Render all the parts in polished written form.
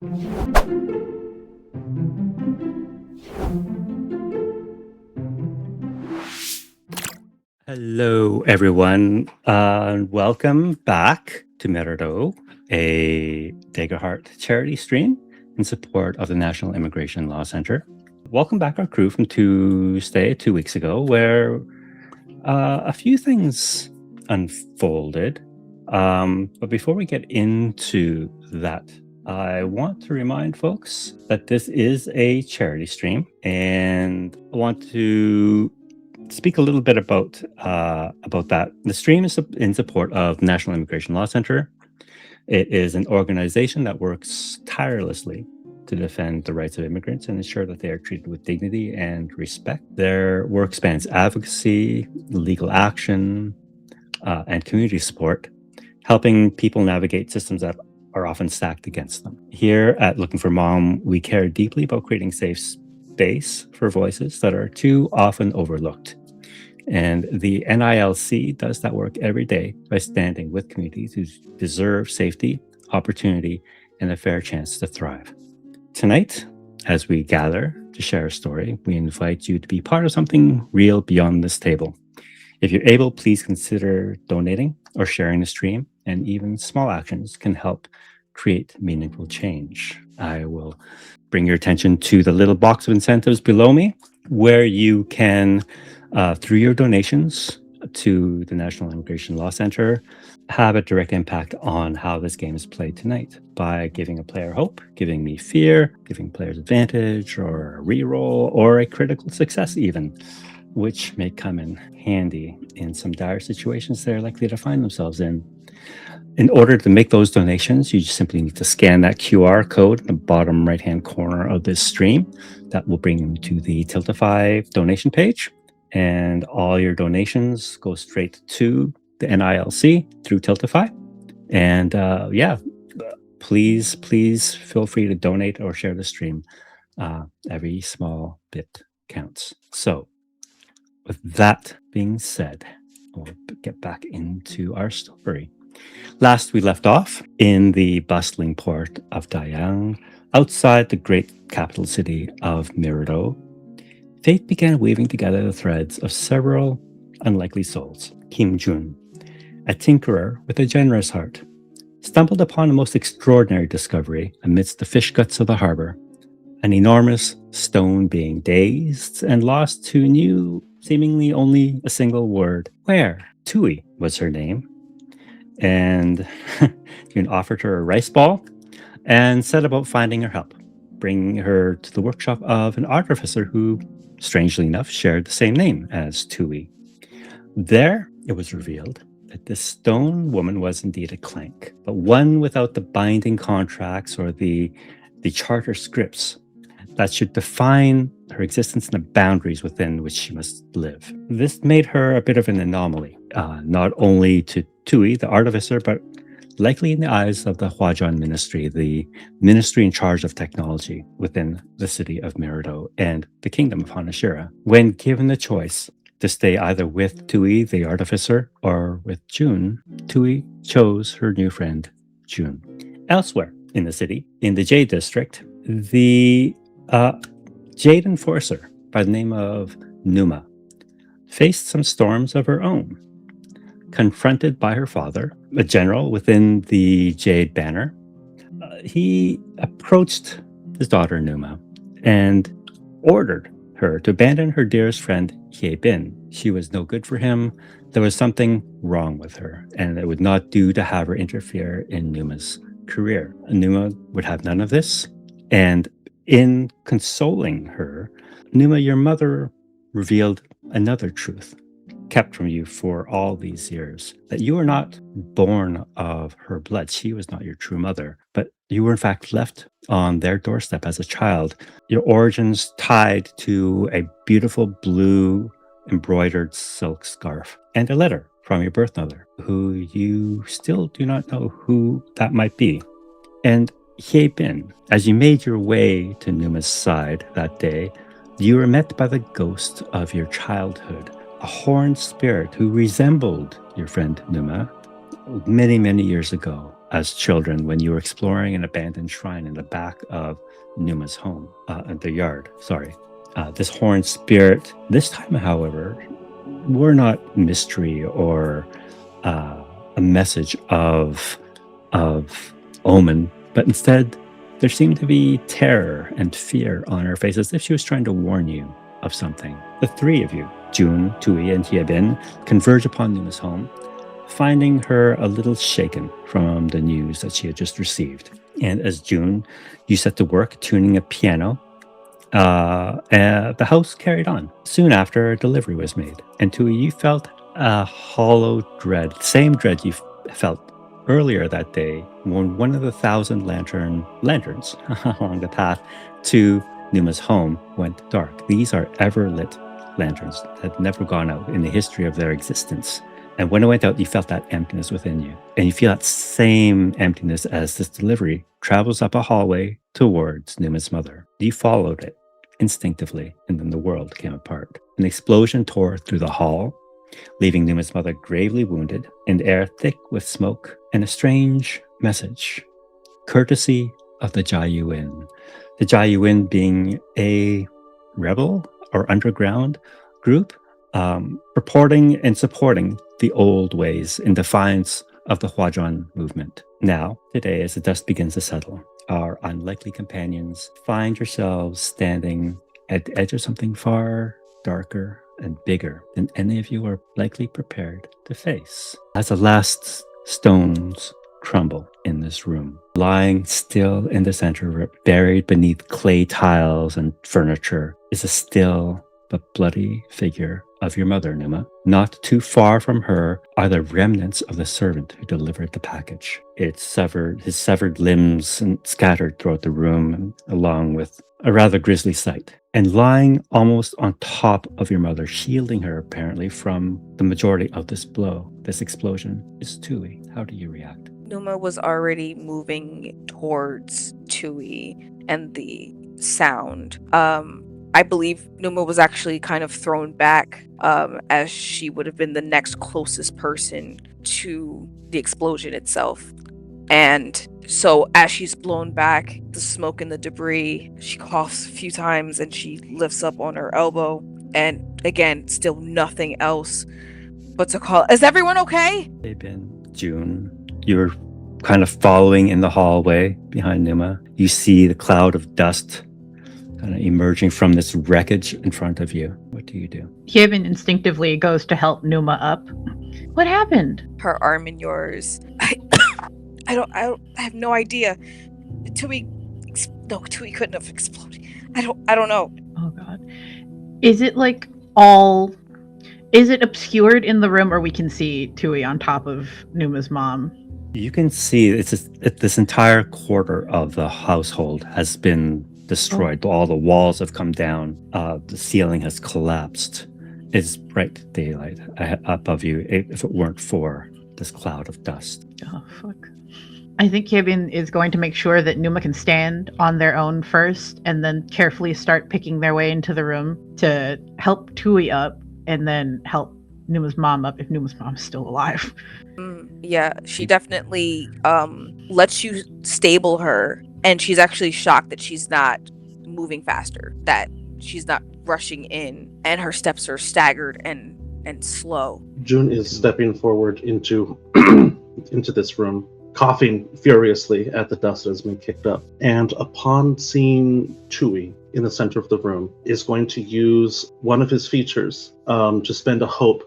Hello, everyone. Welcome back to Mirado, a Daggerheart charity stream in support of the National Immigration Law Center. Welcome back, our crew from Tuesday, 2 weeks ago, where a few things unfolded. But before we get into that, I want to remind folks that this is a charity stream, and I want to speak a little bit about that. The stream is in support of National Immigration Law Center. It is an organization that works tirelessly to defend the rights of immigrants and ensure that they are treated with dignity and respect. Their work spans advocacy, legal action, and community support, helping people navigate systems that are often stacked against them. Here at Looking for Mom, we care deeply about creating safe space for voices that are too often overlooked. And the NILC does that work every day by standing with communities who deserve safety, opportunity, and a fair chance to thrive. Tonight, as we gather to share a story, we invite you to be part of something real beyond this table. If you're able, please consider donating or sharing the stream, and even small actions can help create meaningful change. I will bring your attention to the little box of incentives below me, where you can, through your donations to the National Immigration Law Center, have a direct impact on how this game is played tonight by giving a player hope, giving me fear, giving players advantage or a reroll or a critical success even, which may come in handy in some dire situations they're likely to find themselves in. In order to make those donations, you just simply need to scan that QR code in the bottom right-hand corner of this stream. That will bring you to the Tiltify donation page, and all your donations go straight to the NILC through Tiltify. And please feel free to donate or share the stream. Every small bit counts. So with that being said, we'll get back into our story. Last we left off in the bustling port of Dayang, outside the great capital city of Mirado. Fate began weaving together the threads of several unlikely souls. Kim Jun, a tinkerer with a generous heart, stumbled upon a most extraordinary discovery amidst the fish guts of the harbor. An enormous stone being dazed and lost to knew seemingly only a single word. Where? Tui was her name. And Jun offered her a rice ball and set about finding her help, bringing her to the workshop of an artificer who, strangely enough, shared the same name as Tui. There, it was revealed that this stone woman was indeed a clank, but one without the binding contracts or the charter scripts that should define her existence and the boundaries within which she must live. This made her a bit of an anomaly, not only to Tui, the artificer, but likely in the eyes of the Huajuan Ministry, the ministry in charge of technology within the city of Mirado and the kingdom of Hanashira. When given the choice to stay either with Tui, the artificer, or with Jun, Tui chose her new friend, Jun. Elsewhere in the city, in the Jade District, the Jade enforcer by the name of Numa faced some storms of her own. Confronted by her father, a general within the Jade banner, he approached his daughter Numa and ordered her to abandon her dearest friend Hye Bin. She was no good for him. There was something wrong with her, and it would not do to have her interfere in Numa's career. Numa would have none of this, and in consoling her, Numa, your mother revealed another truth kept from you for all these years, that you were not born of her blood. She was not your true mother, but you were in fact left on their doorstep as a child. Your origins tied to a beautiful blue embroidered silk scarf and a letter from your birth mother, who you still do not know who that might be. And Hye Bin, as you made your way to Numa's side that day, you were met by the ghost of your childhood, a horned spirit who resembled your friend Numa many, many years ago. as children when you were exploring an abandoned shrine in the back of Numa's home, the yard, sorry. This horned spirit, this time, however, were not mystery or a message of omen, but instead there seemed to be terror and fear on her face, as if she was trying to warn you of something. The three of you, June, Tui, and Hyebin, converge upon Numa's home, finding her a little shaken from the news that she had just received. And as June, you set to work tuning a piano, the house carried on. Soon after, a delivery was made, and Tui, you felt a hollow dread, same dread you felt earlier that day when one of the 1,000 lanterns along the path to Numa's home went dark. These are ever-lit lanterns that had never gone out in the history of their existence. And when it went out, you felt that emptiness within you. And you feel that same emptiness as this delivery travels up a hallway towards Numa's mother. You followed it instinctively, and then the world came apart. An explosion tore through the hall, leaving Numa's mother gravely wounded, and air thick with smoke, and a strange message, courtesy of the Jayuin. The Jayuin being a rebel or underground group, purporting and supporting the old ways in defiance of the Huajuan movement. Now, today, as the dust begins to settle, our unlikely companions find yourselves standing at the edge of something far darker and bigger than any of you are likely prepared to face. As the last stones crumble in this room, lying still in the center, buried beneath clay tiles and furniture, is a still but bloody figure of your mother, Numa. Not too far from her are the remnants of the servant who delivered the package. His severed limbs and scattered throughout the room, along with a rather grisly sight. And lying almost on top of your mother, shielding her apparently from the majority of this blow, this explosion, is Tui. How do you react? Numa was already moving towards Tui and the sound. I believe Numa was actually kind of thrown back, as she would have been the next closest person to the explosion itself. And so as she's blown back, the smoke and the debris, she coughs a few times and she lifts up on her elbow. And again, still nothing else but to call, "Is everyone okay?" They've been June. You're kind of following in the hallway behind Numa. You see the cloud of dust kind of emerging from this wreckage in front of you. What do you do? Hyebin instinctively goes to help Numa up. What happened? Her arm in yours. I have no idea. Tui couldn't have exploded. I don't know. Oh god. Is it obscured in the room, or we can see Tui on top of Numa's mom? You can see this entire quarter of the household has been destroyed. All the walls have come down. The ceiling has collapsed. It's bright daylight above you if it weren't for this cloud of dust. Oh, fuck. I think Hyebin is going to make sure that Numa can stand on their own first, and then carefully start picking their way into the room to help Tui up, and then help Numa's mom up if Numa's mom is still alive. Yeah, she definitely lets you stable her, and she's actually shocked that she's not moving faster, that she's not rushing in, and her steps are staggered and slow. June is stepping forward into into this room, coughing furiously at the dust that has been kicked up. And upon seeing Tui in the center of the room, is going to use one of his features to spend a hope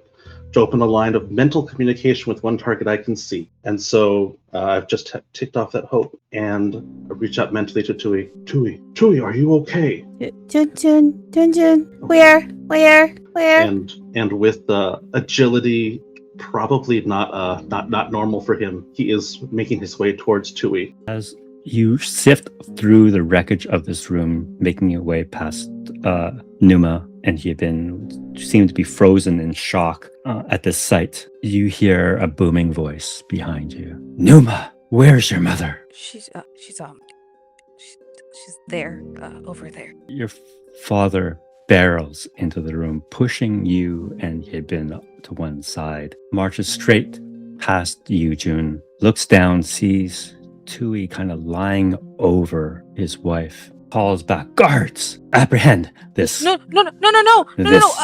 to open a line of mental communication with one target I can see. And so I've just ticked off that hope, and I reach out mentally to Tui. Tui, are you okay? Jun, where? And with agility, probably not normal for him, he is making his way towards Tui. As you sift through the wreckage of this room, making your way past Numa and Hyebin, seem to be frozen in shock at this sight, you hear a booming voice behind you. Numa, where's your mother? She's there, over there. Your father barrels into the room, pushing you and Hyebin to one side, marches straight past you, June, looks down, sees Tui kind of lying over his wife, calls back, guards, apprehend this No. this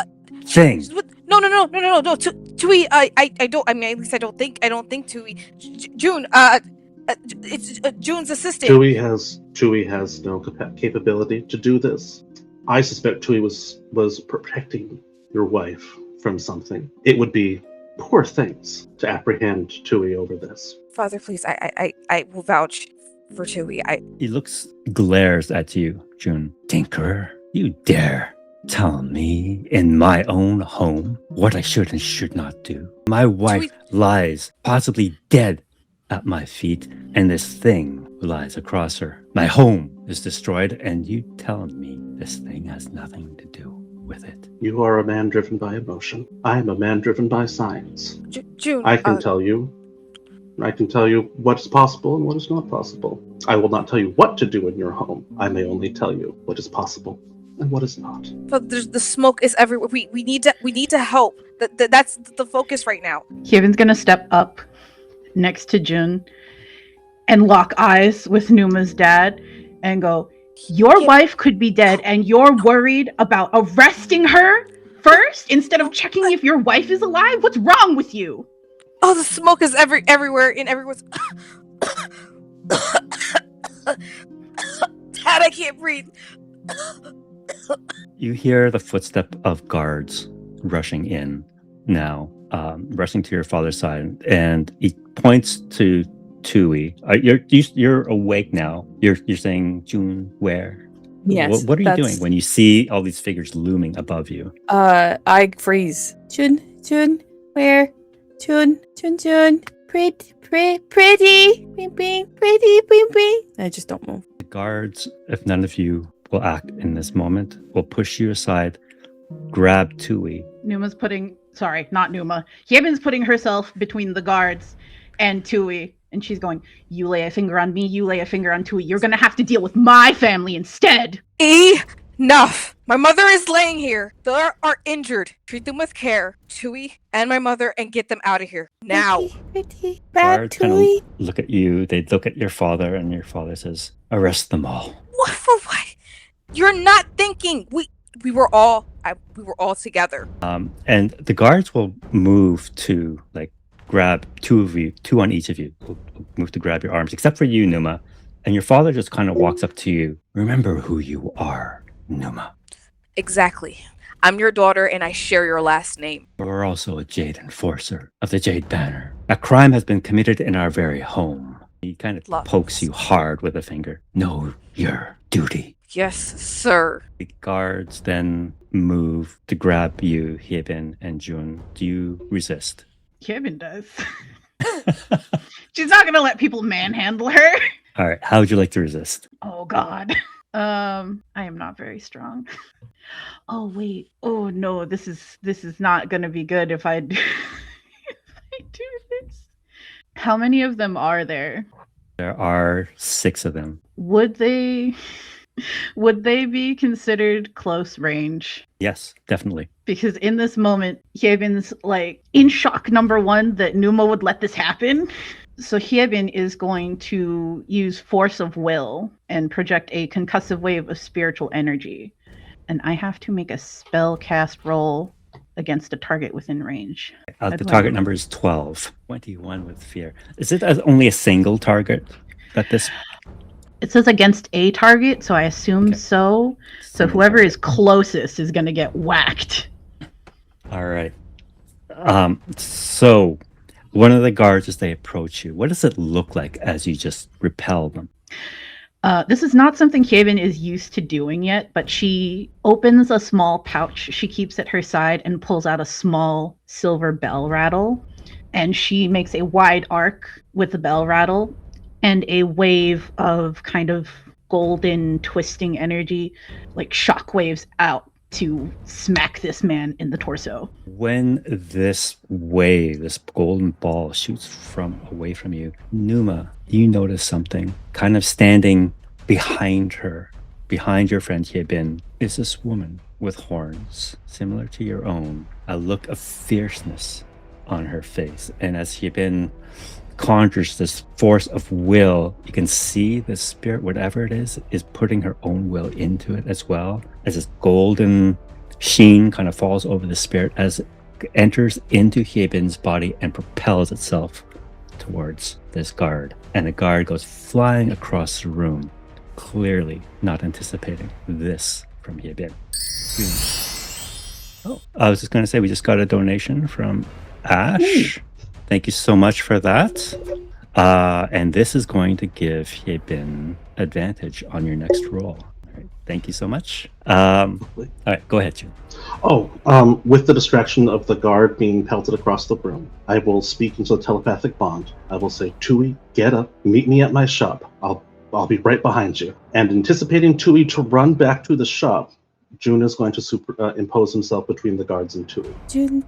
thing. No. Tui, I don't. I mean, at least I don't think Tui. June, it's June's assistant. Tui has no capability to do this. I suspect Tui was protecting your wife from something. It would be poor things to apprehend Tui over this. Father, please, I will vouch for Tui. He glares at you, June. Tinkerer, you dare tell me in my own home what I should and should not do? My wife lies, possibly dead, at my feet, and this thing lies across her. My home is destroyed, and you tell me this thing has nothing to do with it. You are a man driven by emotion. I am a man driven by science. June, I can tell you what is possible and what is not possible. I will not tell you what to do in your home. I may only tell you what is possible and what is not. But the smoke is everywhere. We need to help. That's the focus right now. Kevin's gonna step up next to June and lock eyes with Numa's dad and go, your wife could be dead and you're worried about arresting her first instead of checking if your wife is alive? What's wrong with you? Oh, the smoke is everywhere in everyone's. Dad, I can't breathe. You hear the footstep of guards rushing in now, rushing to your father's side, and he points to Tui. You're awake now. You're saying, June, where? Yes. What are you doing when you see all these figures looming above you? I freeze. June, where? June, pretty, bing, bing. I just don't move. The guards, if none of you will act in this moment, will push you aside, grab Tui. Numa's not Numa. Kevin's putting herself between the guards and Tui. And she's going, you lay a finger on me, you lay a finger on Tui. You're going to have to deal with my family instead. Enough! My mother is laying here. They are injured. Treat them with care. Tui and my mother, and get them out of here. Now. Pretty, bad Guards kind Tui. of look at you. They look at your father, and your father says, arrest them all. What for what? You're not thinking. We were all together. And the guards will move to grab two on each of you. Will move to grab your arms, except for you, Numa. And your father just kind of walks up to you. Remember who you are, Numa. Exactly. I'm your daughter, and I share your last name. You're also a Jade enforcer of the Jade Banner. A crime has been committed in our very home. He kind of pokes you hard with a finger. Know your duty. Yes, sir. The guards then move to grab you, Hyebin and June. Do you resist? Kevin does. She's not gonna let people manhandle her. All right. How would you like to resist? Oh God. I am not very strong. Oh wait. Oh no. This is not gonna be good if I do, if I do this. How many of them are there? There are 6 of them. Would they be considered close range? Yes, definitely. Because in this moment, Hyebin's in shock, number one, that Numa would let this happen. So Hyebin is going to use force of will and project a concussive wave of spiritual energy. And I have to make a spell cast roll against a target within range. The target number is 12. 21 with fear. Is it only a single target that this... It says against a target, so I assume so. So whoever is closest is going to get whacked. All right. So one of the guards, as they approach you, what does it look like as you just repel them? This is not something Hyebin is used to doing yet, but she opens a small pouch she keeps at her side and pulls out a small silver bell rattle. And she makes a wide arc with the bell rattle, and a wave of kind of golden twisting energy, shockwaves out to smack this man in the torso. When this wave, this golden ball shoots away from you, Numa, you notice something kind of standing behind her, behind your friend Hyebin, is this woman with horns, similar to your own, a look of fierceness on her face. And as Hyebin conjures this force of will, you can see the spirit, whatever it is putting her own will into it as well, as this golden sheen kind of falls over the spirit as it enters into Hyebin's body and propels itself towards this guard. And the guard goes flying across the room, clearly not anticipating this from Hyebin. Oh, I was just going to say, we just got a donation from Ash. Thank you so much for that. And this is going to give Hyebin advantage on your next roll. All right, thank you so much. All right, go ahead, June. With the distraction of the guard being pelted across the room, I will speak into the telepathic bond. I will say, Tui, get up, meet me at my shop. I'll be right behind you. And anticipating Tui to run back to the shop, June is going to impose himself between the guards and Tui. June,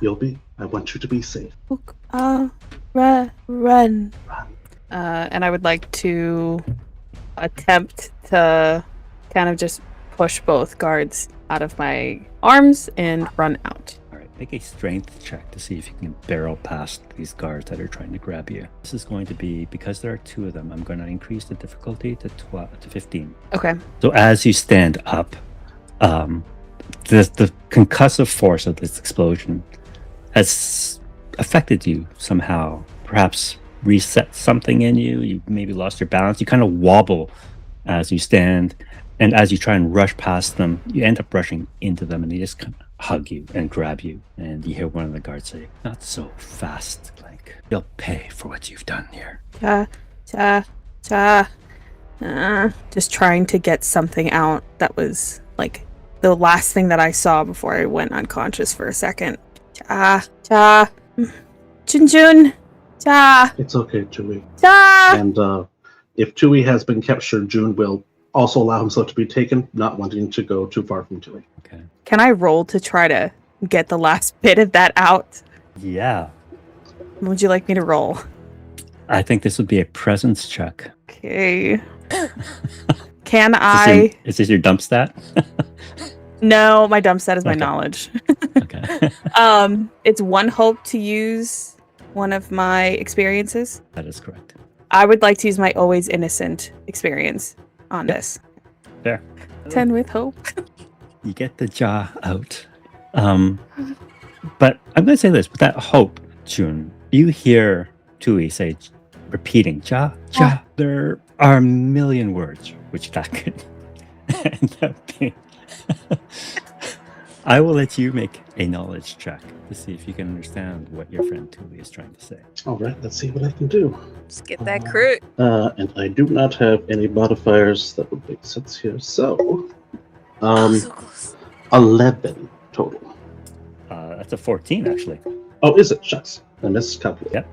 You'll be. I want you to be safe. run. And I would like to attempt to kind of just push both guards out of my arms and run out. All right, make a strength check to see if you can barrel past these guards that are trying to grab you. This is going to be, because there are two of them, I'm going to increase the difficulty to 15. Okay. So as you stand up, the concussive force of this explosion has affected you somehow. Perhaps reset something in you. You maybe lost your balance. You kind of wobble as you stand. And as you try and rush past them, you end up rushing into them, and they just kind of hug you and grab you. And you hear one of the guards say, "Not so fast, Clank. You'll pay for what you've done here." Just trying to get something out that was like the last thing that I saw before I went unconscious for a second. Jun. It's okay, Tui. Ja. And if Tui has been captured, June will also allow himself to be taken, not wanting to go too far from Tui. Okay. Can I roll to try to get the last bit of that out? Yeah. What would you like me to roll? I think this would be a presence check. Okay. Can I? Is this your dump stat? No, my dump set is my Okay. knowledge. Okay. It's one hope to use one of my experiences. That is correct. I would like to use my always innocent experience on this. Fair. 10 with hope. You get the jaw out. But I'm going to say this, with that hope, June, you hear Tui say, repeating, ja. There are a million words which that could end up being. I will let you make a knowledge check to see if you can understand what your friend Tui is trying to say. All right, let's see what I can do. Just get that crit. And I do not have any modifiers that would make sense here. So, So close. 11 total. That's a 14, actually. Oh, is it? Shucks. I miscalculated.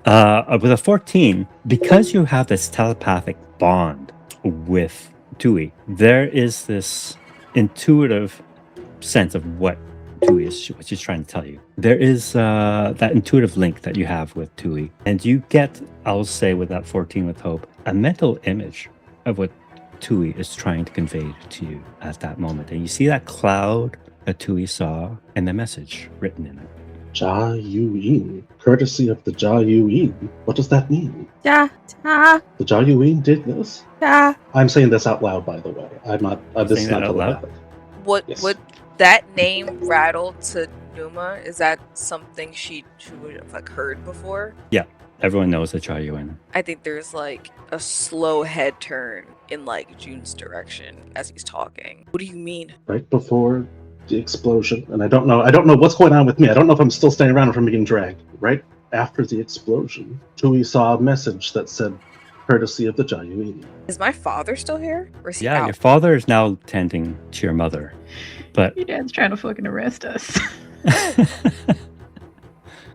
Yep. With a 14, because you have this telepathic bond with Tui, there is this intuitive sense of what Tui is, what she's trying to tell you. There is that intuitive link that you have with Tui, and you get, I'll say, with that 14 with hope, a mental image of what Tui is trying to convey to you at that moment. And you see that cloud that Tui saw and the message written in it. Jia Yuyin, courtesy of the Jia Yuyin. What does that mean? Ja. The Jia Yuyin did this? Ja. I'm saying this out loud, by the way. I'm not. This is Saying not that out loud? telepathic. What Yes. would that name rattle to Numa? Is that something she would have like heard before? Everyone knows that Chayuan. I think there's like a slow head turn in like June's direction as he's talking. What do you mean? Right before the explosion, and I don't know what's going on with me. I don't know if I'm still standing around or if I'm being dragged. Right after the explosion, Tui saw a message that said, courtesy of the Jia Yuyin. Is my father still here? Or is he Yeah, out? your father is now tending to your mother. But Your dad's trying to fucking arrest us.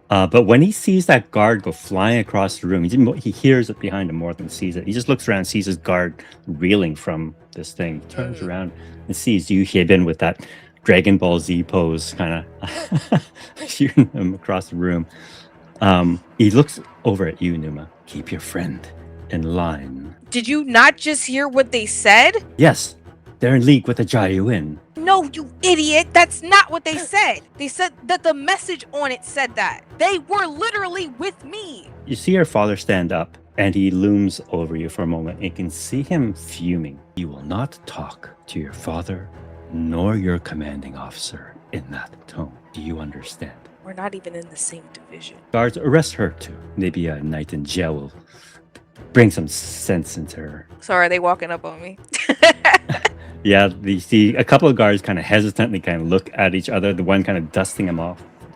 but when he sees that guard go flying across the room, he hears it behind him more than sees it. He just looks around, sees his guard reeling from this thing, turns around and sees you, Hyebin, with that Dragon Ball Z pose, kind of shooting him across the room. He looks over at you, Numa. Keep your friend in line. Did you not just hear what they said? Yes, they're in league with the Jayuin. No, you idiot. That's not what they said. They said that the message on it said that. They were literally with me. You see your father stand up, and he looms over you for a moment. You can see him fuming. You will not talk to your father nor your commanding officer in that tone. Do you understand? We're not even in the same division. Guards, arrest her too. Maybe a night in jail will bring some sense into her. So are they walking up on me? Yeah, you see a couple of guards kind of hesitantly kind of look at each other. The one kind of dusting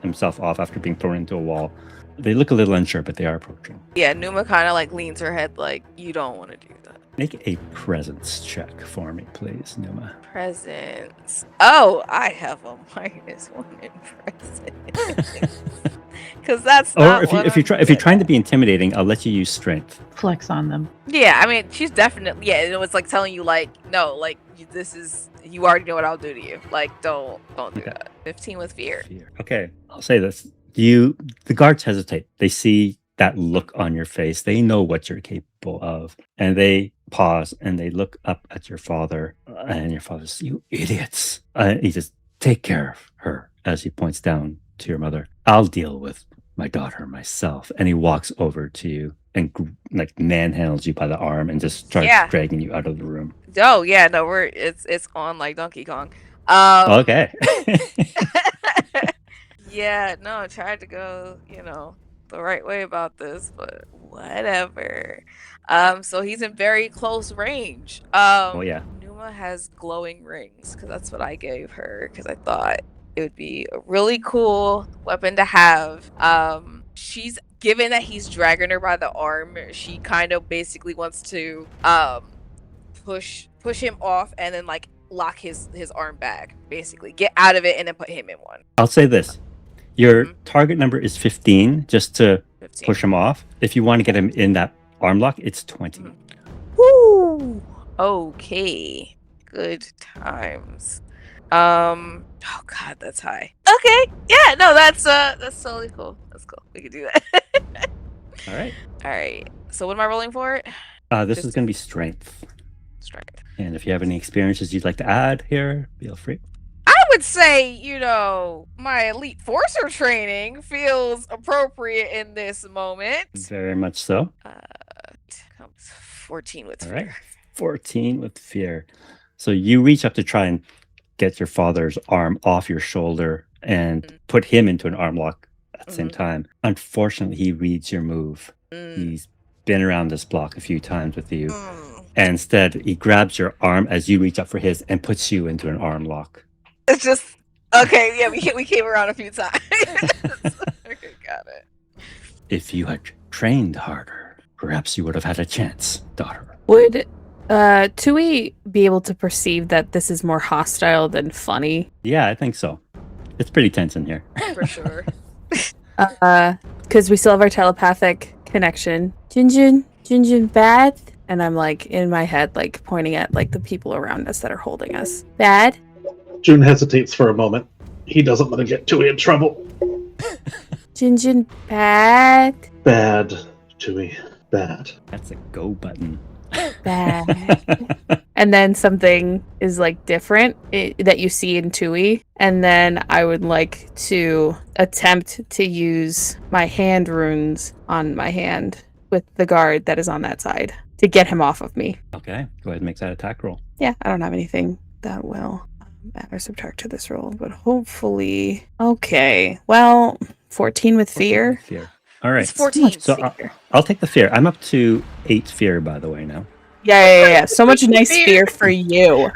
himself off after being thrown into a wall. They look a little unsure, but they are approaching. Yeah, Numa kind of like leans her head like, you don't want to do that. Make a presence check for me, please, Numa. Presence. Oh, I have a -1 in presence. Because that's Or not if you're trying to be intimidating, I'll let you use strength. Flex on them. Yeah, I mean, she's definitely, yeah, it was like telling you, like, no, like, this is, you already know what I'll do to you. Like, don't do Okay. that. 15 with fear. Okay, I'll say this. The guards hesitate. They see that look on your face. They know what you're capable of. And they pause and they look up at your father. And your father says, "You idiots." He says, "Take care of her," as he points down to your mother. "I'll deal with my daughter myself." And he walks over to you and like manhandles you by the arm and just starts Yeah. dragging you out of the room. Oh, yeah, no, it's on like Donkey Kong. Okay. Yeah, no, I tried to go, the right way about this, but whatever. So he's in very close range. Oh, yeah. Numa has glowing rings because that's what I gave her because I thought it would be a really cool weapon to have. She's given that he's dragging her by the arm, she kind of basically wants to push him off and then like lock his arm back, basically get out of it and then put him in one. I'll say this. Your target number is 15 just to 15. push him off. If you want to get him in that arm lock, it's 20. Woo! Okay. Good times. Oh god, that's high. Okay. Yeah, no, that's totally cool. That's cool. We can do that. All right. All right. So what am I rolling for? This is going to be strength. Strength. And if you have any experiences you'd like to add here, feel free. I would say, my elite forcer training feels appropriate in this moment. Very much so. 14 with All fear. right. 14 with fear. So you reach up to try and get your father's arm off your shoulder and put him into an arm lock at the same time. Unfortunately, he reads your move. He's been around this block a few times with you. And instead, he grabs your arm as you reach up for his and puts you into an arm lock. It's just okay. Yeah, we came around a few times. Okay, got it. If you had trained harder, perhaps you would have had a chance, daughter. Would Tui be able to perceive that this is more hostile than funny? Yeah, I think so. It's pretty tense in here. For sure. Because we still have our telepathic connection. Junjun, bad? And I'm like in my head, like pointing at like the people around us that are holding us. Bad? June hesitates for a moment. He doesn't want to get Tui in trouble. Junjun, bad? Bad, Tui. Bad. That's a go button. Bad. And then something is like different that you see in Tui. And then I would like to attempt to use my hand runes on my hand with the guard that is on that side to get him off of me. Okay, go ahead and make that attack roll. Yeah, I don't have anything that will add or subtract to this roll, but hopefully. Okay, well, 14 with fear. Fear. All right. It's 14. So I'll take the fear. I'm up to 8 fear, by the way, now. Yeah. So much nice fear for you.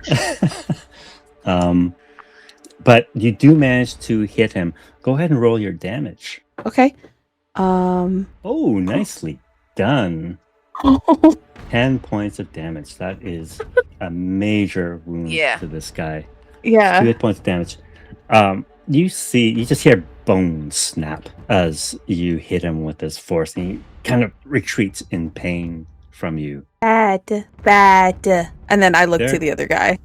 But you do manage to hit him. Go ahead and roll your damage. Okay. Oh, nicely done. 10 points of damage. That is a major wound to this guy. Yeah. 2 points of damage. You just hear bones snap as you hit him with this force, and he kind of retreats in pain from you. Bad. And then I look to the other guy.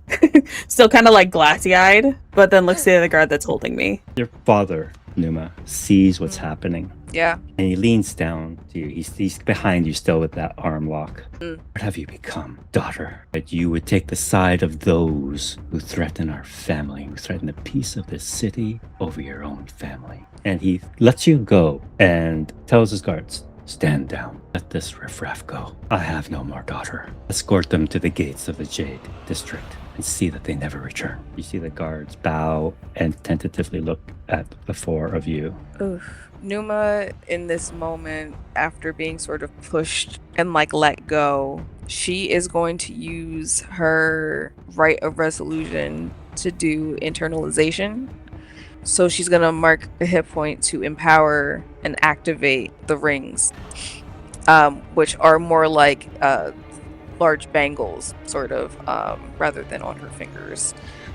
Still kind of like glassy-eyed, but then looks to the other guard that's holding me. Your father Numa, sees what's happening. Yeah. And he leans down to you. He's behind you still with that arm lock. Mm. What have you become, daughter? That you would take the side of those who threaten our family, who threaten the peace of this city over your own family. And he lets you go and tells his guards, stand down. Let this riffraff go. I have no more daughter. Escort them to the gates of the Jade District and see that they never return. You see the guards bow and tentatively look at the four of you. Oof. Numa, in this moment, after being sort of pushed and like let go, she is going to use her right of resolution to do internalization. So she's going to mark a hit point to empower and activate the rings, which are more like large bangles, sort of, rather than on her fingers.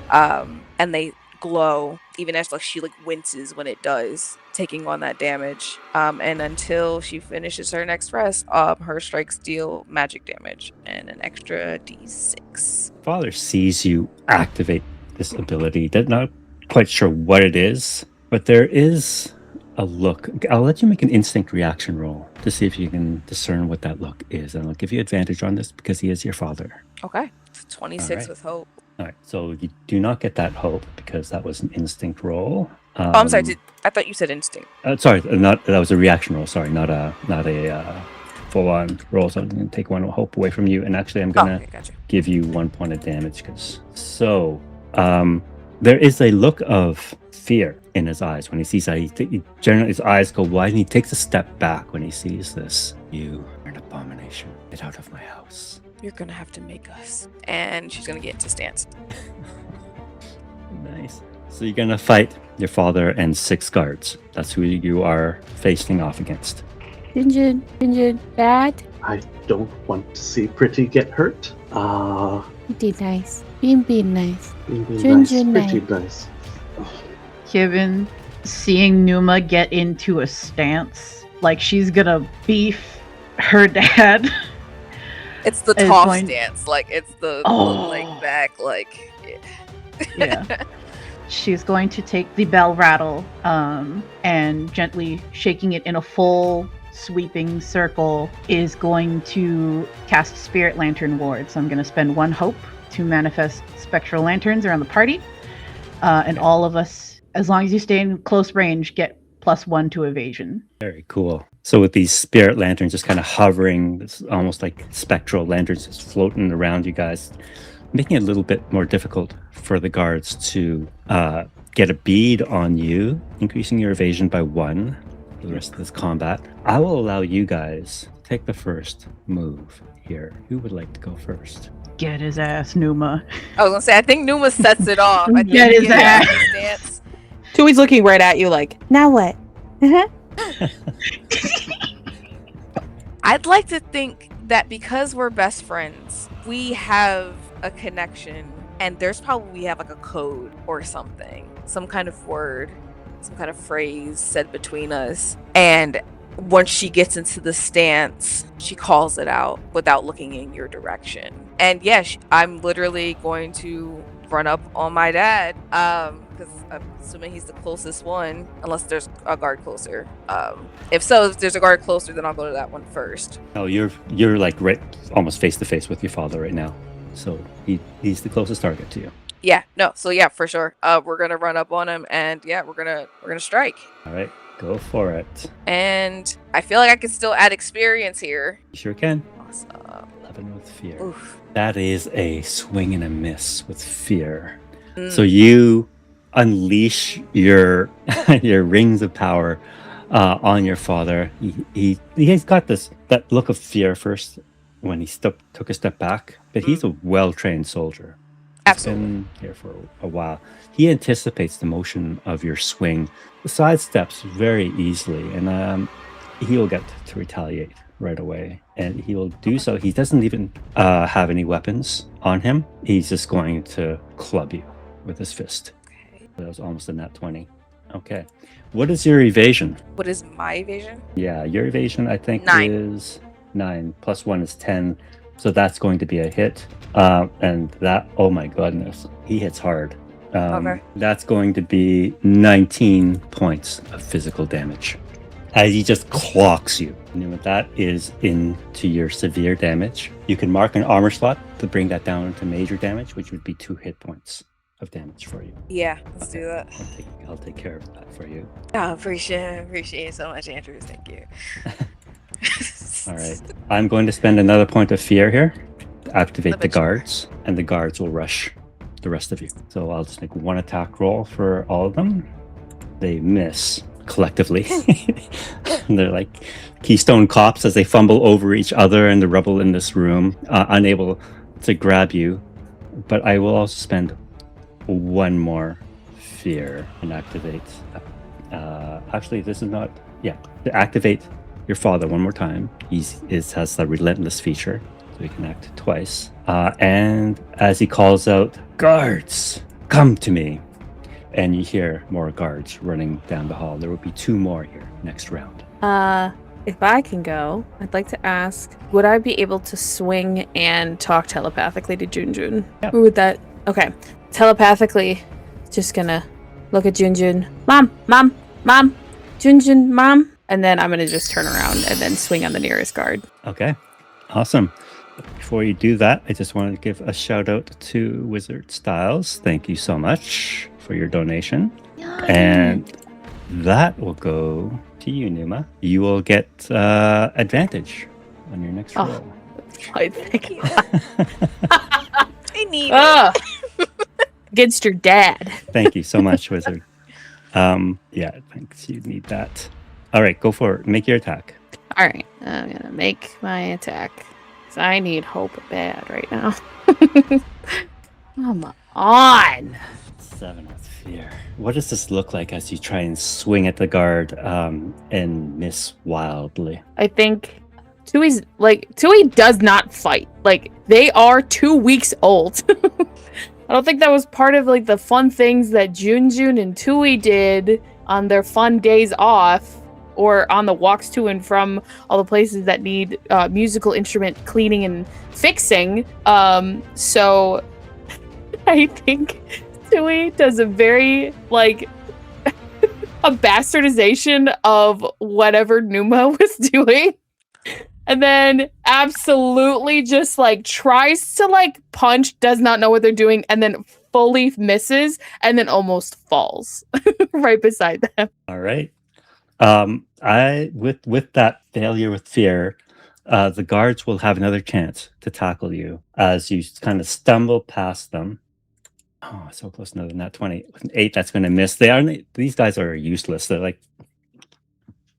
And they glow, even as like she like winces when it does, taking on that damage. And until she finishes her next rest, her strikes deal magic damage and an extra d6. Father sees you activate this ability. They're not quite sure what it is, but there is a look. I'll let you make an instinct reaction roll to see if you can discern what that look is, and I'll give you advantage on this because he is your father. Okay. 26 All right. with hope. All right, so you do not get that hope because that was an instinct roll. Oh, I'm sorry. I thought you said instinct. Sorry, that was a reaction roll. Sorry, not a full-on roll. So I'm going to take one hope away from you, and actually, I'm going to Gotcha. give you 1 point of damage. There is a look of fear in his eyes when he sees that. Generally, his eyes go wide, and he takes a step back when he sees this. You are an abomination. Get out of my house. You're gonna have to make us. And she's gonna get into stance. Nice. So you're gonna fight your father and 6 guards. That's who you are facing off against. Junjun, bad. I don't want to see Pretty get hurt. Pretty nice. Being nice. Pretty nice. Kevin, seeing Numa get into a stance, like she's gonna beef her dad. It's the Is toss going- stance. Like, it's the Oh. leg back, like... Yeah. She's going to take the bell rattle and gently shaking it in a full sweeping circle is going to cast Spirit Lantern Ward. So I'm going to spend 1 hope to manifest spectral lanterns around the party. And all of us, as long as you stay in close range, get +1 to evasion. Very cool. So with these spirit lanterns just kind of hovering, it's almost like spectral lanterns just floating around you guys, making it a little bit more difficult for the guards to get a bead on you, increasing your evasion by 1 for the rest of this combat. I will allow you guys to take the first move here. Who would like to go first? Get his ass, Numa. I was gonna say, I think Numa sets it off. I think Get his he gets ass. the stance. Tui's looking right at you like, Now what? I'd like to think that because we're best friends, we have a connection, and there's probably have like a code or something, some kind of word, some kind of phrase said between us. And once she gets into the stance, she calls it out without looking in your direction. And yes, I'm literally going to run up on my dad, because I'm assuming he's the closest one, unless there's a guard closer. If there's a guard closer, then I'll go to that one first. Oh, you're like right, almost face to face with your father right now. So he's the closest target to you. Yeah, no, so yeah, for sure. We're gonna run up on him, and yeah, we're gonna strike. All right, go for it. And I feel like I can still add experience here. You sure can. Awesome. 11 with fear. Oof. That is a swing and a miss with fear. Mm. So you unleash your your rings of power on your father. He's got that look of fear first when he took a step back, but he's a well-trained soldier. He's Absolutely. been here for a while. He anticipates the motion of your swing, sidesteps very easily, and he'll get to retaliate right away. And he will do so. He doesn't even have any weapons on him. He's just going to club you with his fist. Okay. That was almost a nat 20. Okay. What is your evasion? What is my evasion? Yeah, your evasion, I think, 9. is 9. +1 is 10. So that's going to be a hit. And that, oh my goodness, he hits hard. Okay. That's going to be 19 points of physical damage. As he just clocks you. And what that is into your severe damage. You can mark an armor slot to bring that down to major damage, which would be 2 hit points of damage for you. Yeah, let's do that. I'll take care of that for you. Oh, appreciate it so much, Andrew. Thank you. All right. I'm going to spend another point of fear here to activate the guards, and the guards will rush the rest of you. So I'll just make one attack roll for all of them. They miss collectively. And they're like Keystone Cops as they fumble over each other and the rubble in this room, unable to grab you. But I will also spend one more fear and activate. Actually, this is not. Yeah, to activate your father one more time. He has the relentless feature, so he can act twice. And as he calls out, "Guards, come to me!" and you hear more guards running down the hall. There will be 2 more here next round. If I can go, I'd like to ask, would I be able to swing and talk telepathically to Junjun? Yep. Who would that? Okay. Telepathically, just gonna look at Junjun. Mom! Junjun, Mom! And then I'm gonna just turn around and then swing on the nearest guard. Okay, awesome. Before you do that, I just wanted to give a shout out to Wizard Styles. Thank you so much for your donation. And that will go to you, Numa. You will get advantage on your next roll. I think I need it. against your dad. Thank you so much, Wizard. Yeah, thanks. You need that. All right, go for it. Make your attack. All right, I'm gonna make my attack. 'Cause I need hope bad right now. Come on. 7 with fear. What does this look like as you try and swing at the guard and miss wildly? I think Tui does not fight. Like, they are 2 weeks old. I don't think that was part of like the fun things that Junjun and Tui did on their fun days off, or on the walks to and from all the places that need musical instrument cleaning and fixing. So I think Tui does a very like a bastardization of whatever Numa was doing. And then absolutely just like tries to like punch, does not know what they're doing, and then fully misses, and then almost falls right beside them. All right. With that failure with fear, the guards will have another chance to tackle you as you kind of stumble past them. Oh, so close to that 20. With an 8, that's going to miss. These guys are useless. They're like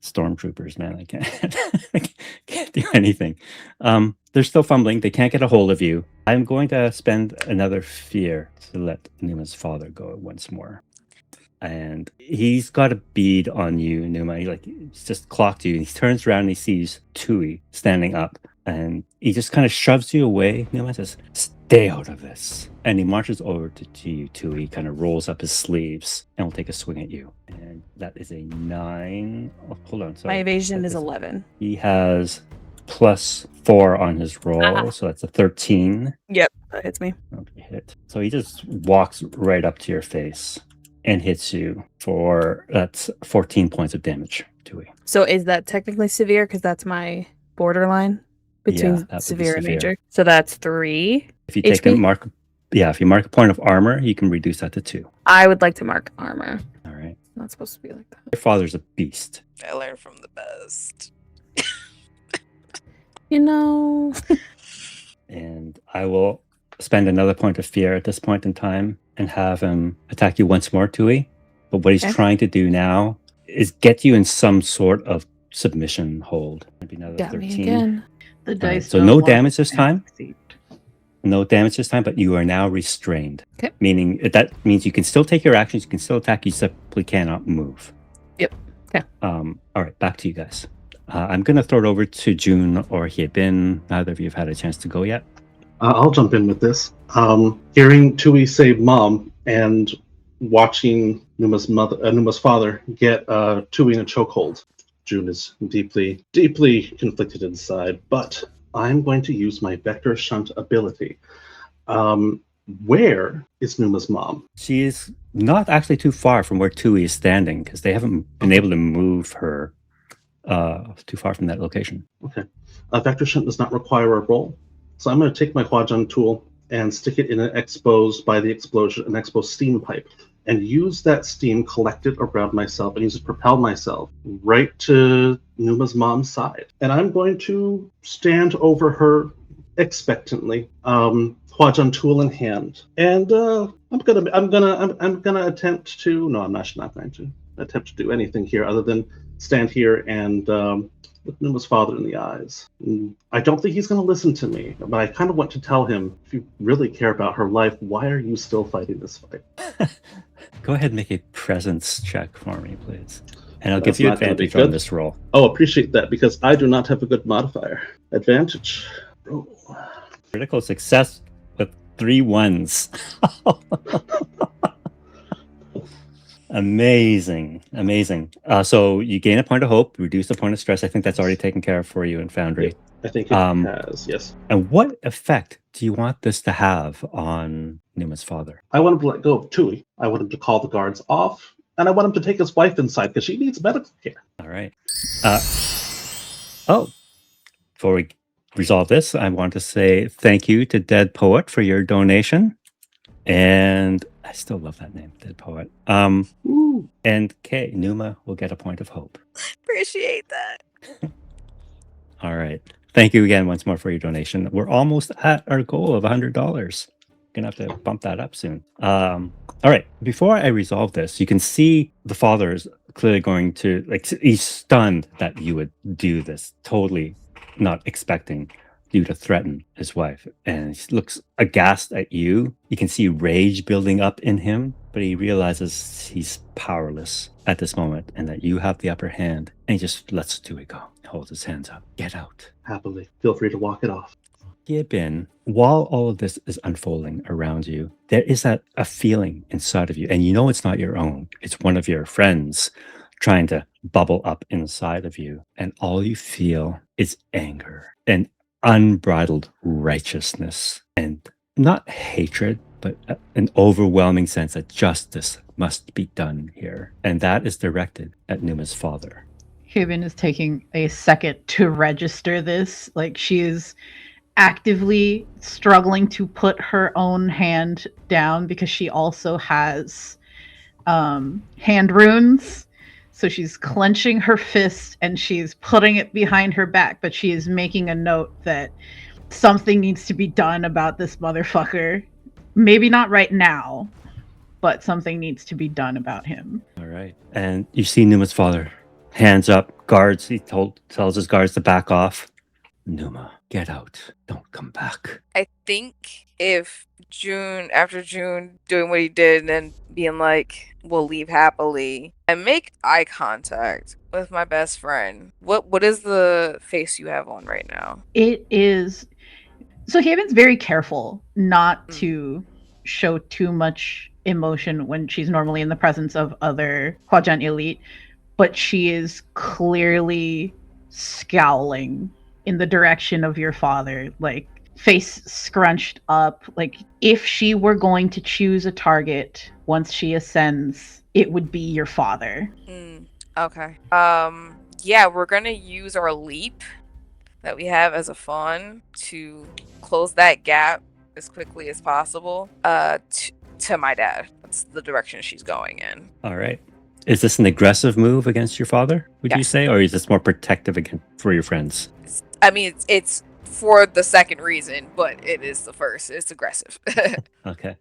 stormtroopers, man. I can't do anything. They're still fumbling. They can't get a hold of you. I'm going to spend another fear to let Numa's father go once more. And he's got a bead on you, Numa. He's just clocked you. And he turns around and he sees Tui standing up. And he just kind of shoves you away. Numa says, "Stay out of this." And he marches over to you, Tui. He kind of rolls up his sleeves and will take a swing at you. And that is a 9. Oh, hold on. Sorry. My evasion is 11. He has +4 on his roll. So that's a 13. Yep, that hits me. Okay, hit. So he just walks right up to your face and hits you that's 14 points of damage, Tui. So is that technically severe? Because that's my borderline between severe and major. So that's 3. If you take if you mark a point of armor, you can reduce that to 2. I would like to mark armor. All right. Not supposed to be like that. Your father's a beast. I learned from the best. You know. And I will spend another point of fear at this point in time and have him attack you once more, Tui. But what he's trying to do now is get you in some sort of submission hold. Maybe another Got 13. me again. The dice. So no damage this time. No damage this time, but you are now restrained. Okay. Meaning that means you can still take your actions, you can still attack, you simply cannot move. Yep. Okay. All right, back to you guys. I'm going to throw it over to June or Hyebin. Neither of you have had a chance to go yet. I'll jump in with this. Hearing Tui say "mom" and watching Numa's father get Tui in a chokehold, June is deeply, deeply conflicted inside. But I'm going to use my Vector Shunt ability. Where is Numa's mom? She is not actually too far from where Tui is standing because they haven't been able to move her too far from that location. Okay. Vector Shunt does not require a roll. So I'm going to take my Huajian tool and stick it in an exposed steam pipe, and use that steam collected around myself and use it to propel myself right to Numa's mom's side. And I'm going to stand over her expectantly, Huajian tool in hand. And I'm gonna attempt to. No, I'm actually not going to attempt to do anything here other than stand here and look Numa's father in the eyes. I don't think he's going to listen to me, but I kind of want to tell him, if you really care about her life, why are you still fighting this fight? Go ahead and make a presence check for me, please. And I'll That's give you not gonna be advantage on good. this roll. Oh, appreciate that, because I do not have a good modifier. Advantage. Roll. Critical success with 3 1s. Amazing. So you gain a point of hope, reduce a point of stress. I think that's already taken care of for you in Foundry. Yep, I think it has, yes. And what effect do you want this to have on Numa's father? I want him to let go of Tui. I want him to call the guards off, and I want him to take his wife inside because she needs medical care. All right. Before we resolve this, I want to say thank you to Dead Poet for your donation. And I still love that name, Dead Poet. Ooh. And Kay, Numa will get a point of hope. Appreciate that. All right. Thank you again once more for your donation. We're almost at our goal of $100. Gonna have to bump that up soon. All right. Before I resolve this, you can see the father is clearly going to, he's stunned that you would do this, totally not expecting you to threaten his wife. And he looks aghast at you. You can see rage building up in him, but he realizes he's powerless at this moment and that you have the upper hand. And he just lets Tui go. Holds his hands up. Get out. Happily. Feel free to walk it off. Gibbon, while all of this is unfolding around you, there is a feeling inside of you, and you know it's not your own. It's one of your friends trying to bubble up inside of you, and all you feel is anger and unbridled righteousness, and not hatred, but an overwhelming sense that justice must be done here, and that is directed at Numa's father. Hubin is taking a second to register this. She is actively struggling to put her own hand down because she also has hand runes. So she's clenching her fist and she's putting it behind her back, but she is making a note that something needs to be done about this motherfucker. Maybe not right now, but something needs to be done about him. All right. And you see Numa's father, hands up, guards. He tells his guards to back off. Numa, get out. Don't come back. I think if after June doing what he did and then being like, we'll leave happily, and make eye contact with my best friend. What is the face you have on right now? It is... So Haven's very careful not to show too much emotion when she's normally in the presence of other Huajian elite, but she is clearly scowling in the direction of your father, face scrunched up. If she were going to choose a target once she ascends, it would be your father. Okay. Yeah, we're gonna use our leap that we have as a fun to close that gap as quickly as possible to my dad. That's the direction she's going in. All right. Is this an aggressive move against your father, would you say? Or is this more protective for your friends? It's for the second reason, but it is the first. It's aggressive. Okay.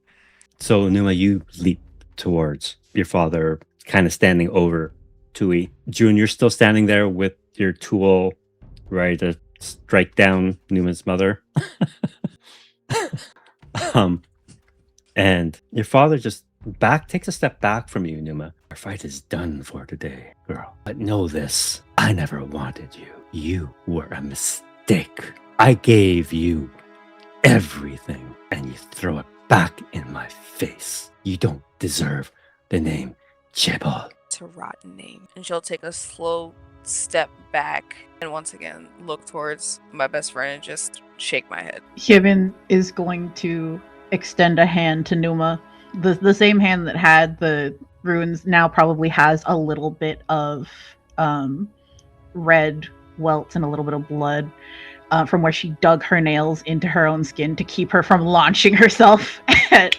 So, Numa, you leap towards your father, kind of standing over Tui. June, you're still standing there with your tool ready to strike down Numa's mother. And your father just takes a step back from you, Numa. Our fight is done for today, girl. But know this, I never wanted you. You were a mistake. I gave you everything, and you throw it back in my face. You don't deserve the name Jebel. It's a rotten name. And she'll take a slow step back and once again look towards my best friend and just shake my head. Hyevin is going to extend a hand to Numa. The same hand that had the runes now probably has a little bit of red welts and a little bit of blood from where she dug her nails into her own skin to keep her from launching herself at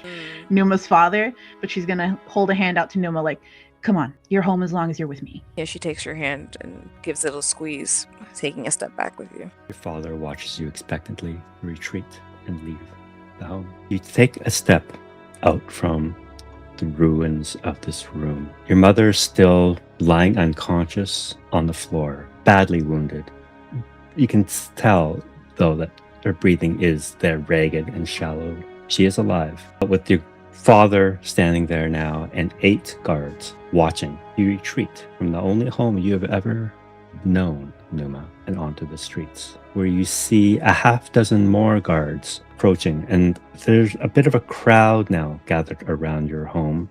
Numa's father. But she's going to hold a hand out to Numa like, come on, you're home as long as you're with me. Yeah, she takes your hand and gives it a squeeze, taking a step back with you. Your father watches you expectantly retreat and leave the home. You take a step out from the ruins of this room. Your mother is still lying unconscious on the floor, badly wounded. You can tell, though, that her breathing is there, ragged and shallow. She is alive. But with your father standing there now and 8 guards watching, you retreat from the only home you have ever known, Numa, and onto the streets, where you see a half dozen more guards approaching, and there's a bit of a crowd now gathered around your home.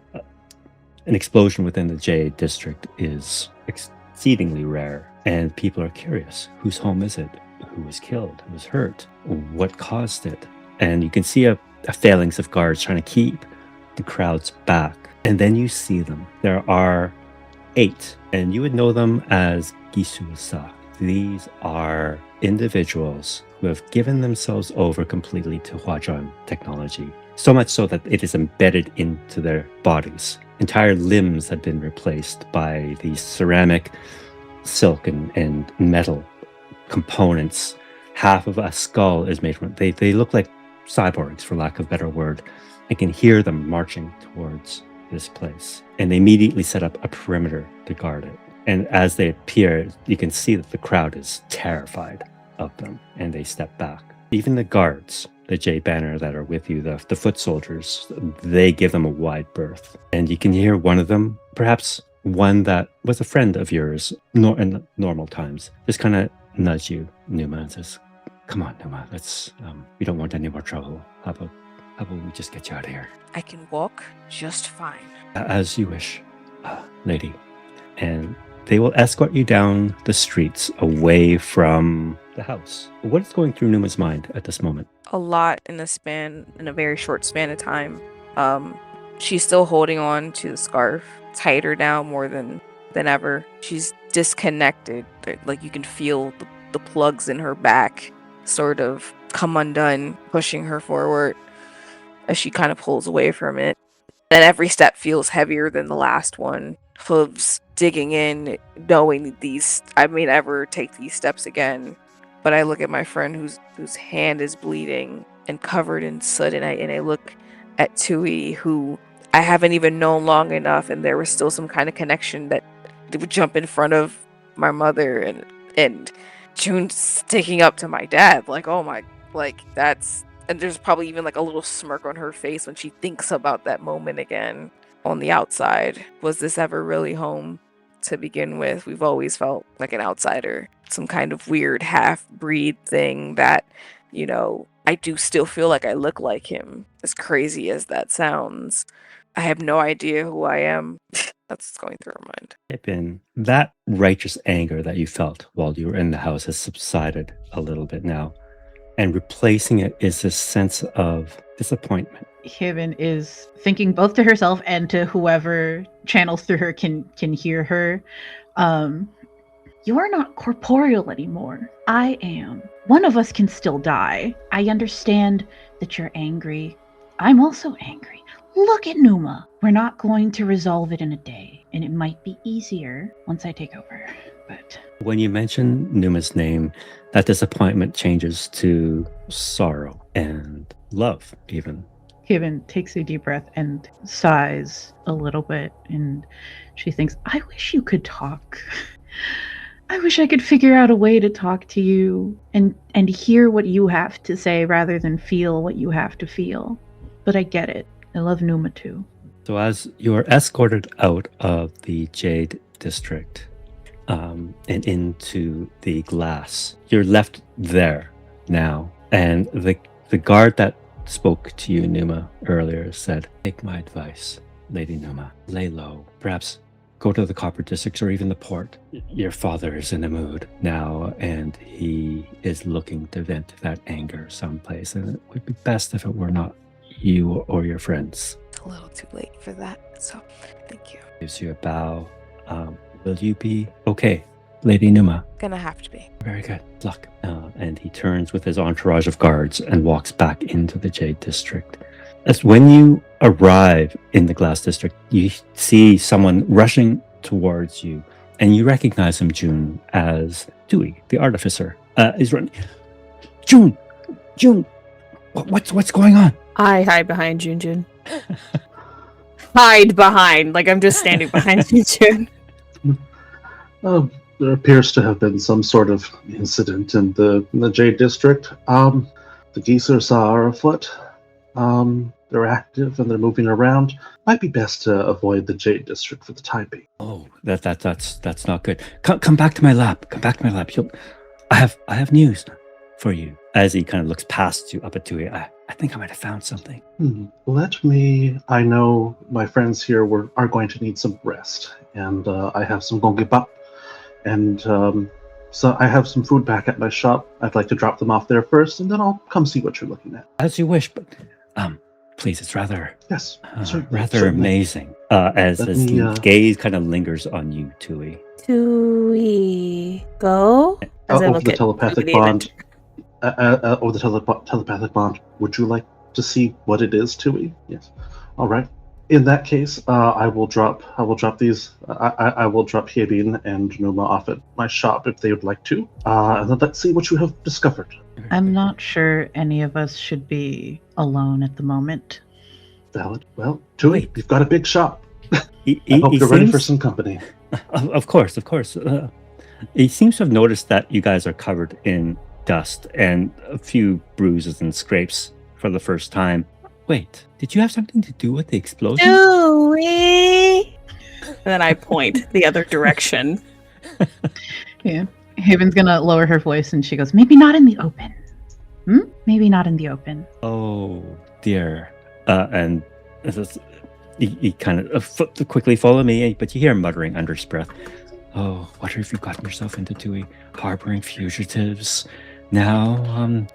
An explosion within the Jade District is exceedingly rare, and people are curious. Whose home is it? Who was killed? Who was hurt? What caused it? And you can see a phalanx of guards trying to keep the crowds back. And then you see them. There are 8, and you would know them as Gisusa. These are individuals who have given themselves over completely to Huajuan technology, so much so that it is embedded into their bodies. Entire limbs have been replaced by these ceramic, silk, and metal components. Half of a skull is made from it. They look like cyborgs, for lack of a better word. I can hear them marching towards this place, and they immediately set up a perimeter to guard it. And as they appear, you can see that the crowd is terrified of them, and they step back. Even the guards, the J banner that are with you, the foot soldiers, they give them a wide berth. And you can hear one of them, perhaps one that was a friend of yours in normal times, just kind of nudge you, Numa, and says, come on, Numa, let's, we don't want any more trouble. How about we just get you out of here? I can walk just fine. As you wish, lady. And they will escort you down the streets away from the house. What is going through Numa's mind at this moment? A lot in a very short span of time. She's still holding on to the scarf, tighter now more than ever. She's disconnected. Like you can feel the plugs in her back sort of come undone, pushing her forward as she kind of pulls away from it. And every step feels heavier than the last one. Hooves digging in, knowing I may never take these steps again. But I look at my friend whose hand is bleeding and covered in soot, and I look at Tui, who I haven't even known long enough, and there was still some kind of connection that would jump in front of my mother, and June sticking up to my dad, like, oh my, like that's, and there's probably even like a little smirk on her face when she thinks about that moment again. On the outside, was this ever really home to begin with? We've always felt like an outsider, some kind of weird half-breed thing that, I do still feel like I look like him, as crazy as that sounds. I have no idea who I am. That's what's going through her mind. Pippin, that righteous anger that you felt while you were in the house has subsided a little bit now, and replacing it is this sense of disappointment. Kevin is thinking both to herself and to whoever channels through her can hear her. You are not corporeal anymore. I am. One of us can still die. I understand that you're angry. I'm also angry. Look at Numa. We're not going to resolve it in a day, and it might be easier once I take over. But when you mention Numa's name, that disappointment changes to sorrow and love, even. Kevin takes a deep breath and sighs a little bit, and she thinks, I wish you could talk. I wish I could figure out a way to talk to you and hear what you have to say rather than feel what you have to feel. But I get it. I love Numa too. So as you are escorted out of the Jade District and into the glass, you're left there now. And the guard that spoke to you, Numa, earlier said, take my advice, Lady Numa. Lay low. Perhaps go to the Copper Districts or even the port. Your father is in a mood now, and he is looking to vent that anger someplace. And it would be best if it were not you or your friends. A little too late for that, so thank you. Gives you a bow. Will you be okay, Lady Numa? Gonna have to be. Very good. Luck. And he turns with his entourage of guards and walks back into the Jade District. As when you arrive in the Glass District, you see someone rushing towards you, and you recognize him, June, as Dewey, the artificer. He's running. June, what's going on? I hide behind Junjun. Hide behind, like I'm just standing behind Junjun. There appears to have been some sort of incident in the Jade District. The geezers are afoot. They're active and they're moving around. Might be best to avoid the Jade District for the time being. Oh, that's not good. Come back to my lab. Come back to my lab. I have news for you. As he kind of looks past you up at Tui, I think I might have found something. I know my friends here are going to need some rest, and I have some gongibap, and so I have some food back at my shop. I'd like to drop them off there first, and then I'll come see what you're looking at. As you wish, but please, it's rather certainly. amazing. As his gaze kind of lingers on you, Tui. Tui, go. As I Over look the at telepathic Tui, bond. Over the telepathic bond. Would you like to see what it is, Tui? Yes. All right. In that case, I will drop these. I will drop Hyebin and Numa off at my shop if they would like to. And then let's see what you have discovered. I'm not sure any of us should be alone at the moment. Valid. Well, Tui, you've got a big shop. I He hope you're ready for seems- some company. Of course. He seems to have noticed that you guys are covered in dust and a few bruises and scrapes for the first time. Wait, did you have something to do with the explosion? Tui. And then I point the other direction. Yeah. Haven's gonna lower her voice and she goes, maybe not in the open. Maybe not in the open. Oh dear. And he kind of quickly follow me, but you hear him muttering under his breath. Oh, what have you gotten yourself into, Tui? Harboring fugitives. Now,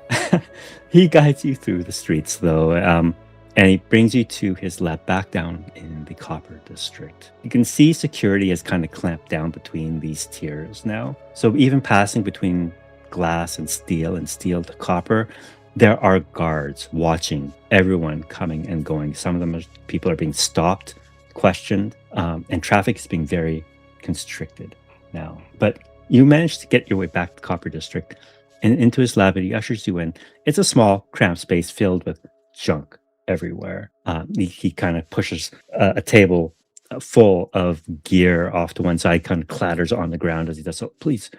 he guides you through the streets, though, and he brings you to his lab back down in the Copper District. You can see security has kind of clamped down between these tiers now. So even passing between glass and steel to copper, there are guards watching everyone coming and going. Some of them people are being stopped, questioned, and traffic is being very constricted now. But you managed to get your way back to the Copper District and into his lab, and he ushers you in. It's a small, cramped space filled with junk everywhere. He kind of pushes a table full of gear off to one side, kind of clatters on the ground as he does so. Please,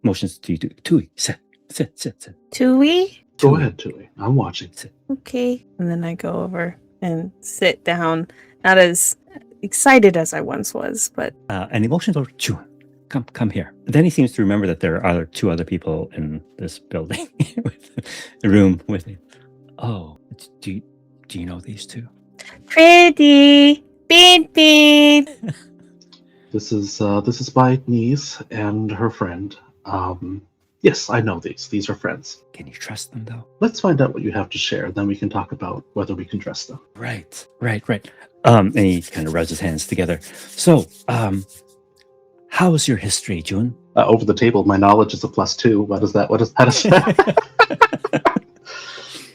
motions to you. Tui, sit. Tui? Go ahead, Tui. I'm watching. Okay. And then I go over and sit down. Not as excited as I once was, but And he motions over, June, come here. Then he seems to remember that there are two other people in this building, the room with him. Oh, do you know these two? pretty. Bean. This is my niece and her friend. Yes, I know these. These are friends. Can you trust them, though? Let's find out what you have to share, then we can talk about whether we can trust them. Right. And he kind of rubs his hands together. So, how's your history, June? Over the table, my knowledge is a +2. How does that?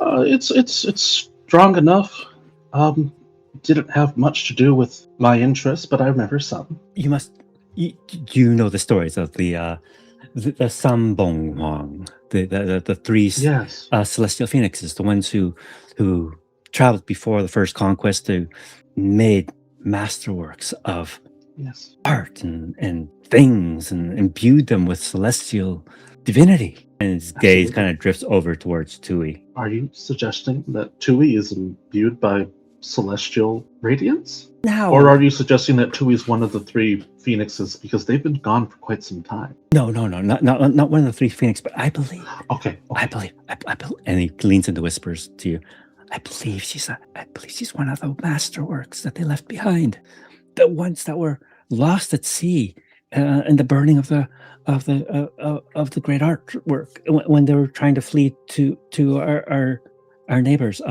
It's strong enough. Didn't have much to do with my interests, but I remember some. You you know the stories of the Sambong Wang, the three Yes. celestial phoenixes, the ones who traveled before the first conquest, who made masterworks of Yes. art and things and imbued them with celestial divinity. And his gaze Absolutely. kind of drifts over towards Tui. Are you suggesting that Tui is imbued by celestial radiance? Now, Or are you suggesting that Tui is one of the three phoenixes because they've been gone for quite some time? no, not one of the three phoenix, but I believe. Okay. I believe, and he leans into whispers to you. I believe she's one of the masterworks that they left behind, the ones that were lost at sea in the burning of the great artwork when they were trying to flee to our neighbors.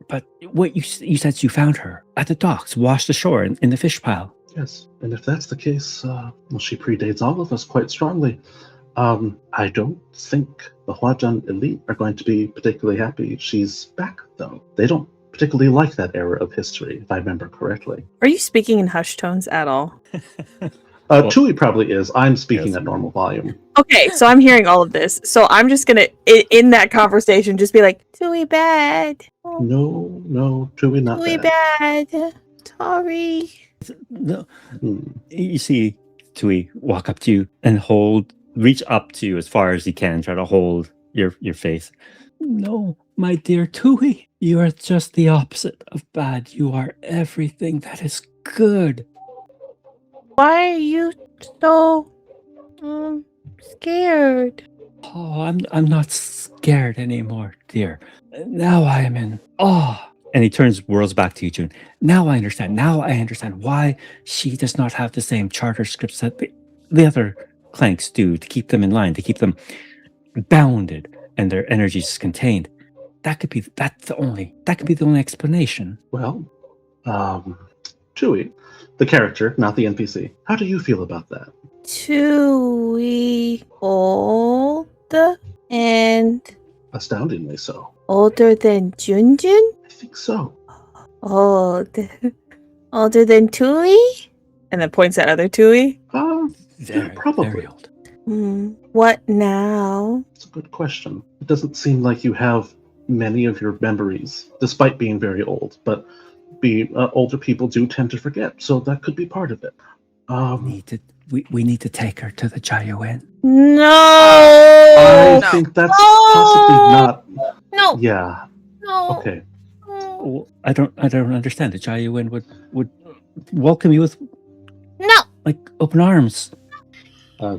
But what you said you found her at the docks, washed ashore in the fish pile. Yes, and if that's the case, well, she predates all of us quite strongly. I don't think the Huajian elite are going to be particularly happy she's back, though. They don't particularly like that era of history, if I remember correctly. Are you speaking in hushed tones at all? Tui probably is. I'm speaking at normal volume. Okay, so I'm hearing all of this. So I'm just gonna, in that conversation, just be like, Tui bad. Oh, No, Tui not Tui bad. bad. Sorry. No. You see Tui walk up to you and reach up to you as far as he can, try to hold your face. No, my dear Tui, you are just the opposite of bad. You are everything that is good. Why are you so scared? Oh, I'm not scared anymore, dear. Now I am in awe. And he whirls back to you, June. Now I understand. Now I understand why she does not have the same charter scripts that the other clanks do to keep them in line, to keep them bounded and their energies contained. That could be the only explanation. Well, Tui, the character, not the NPC. How do you feel about that? Tui old and Astoundingly so. older than Junjun? I think so. Older than Tui? And then points at other Tui. Yeah, probably. Very old. What now? It's a good question. It doesn't seem like you have many of your memories, despite being very old. But older people do tend to forget, so that could be part of it. We need to take her to the Jayuin. No. I No. think that's possibly not. No. Yeah. No. Okay. Well, I don't understand. The Jayuin would welcome you with open arms.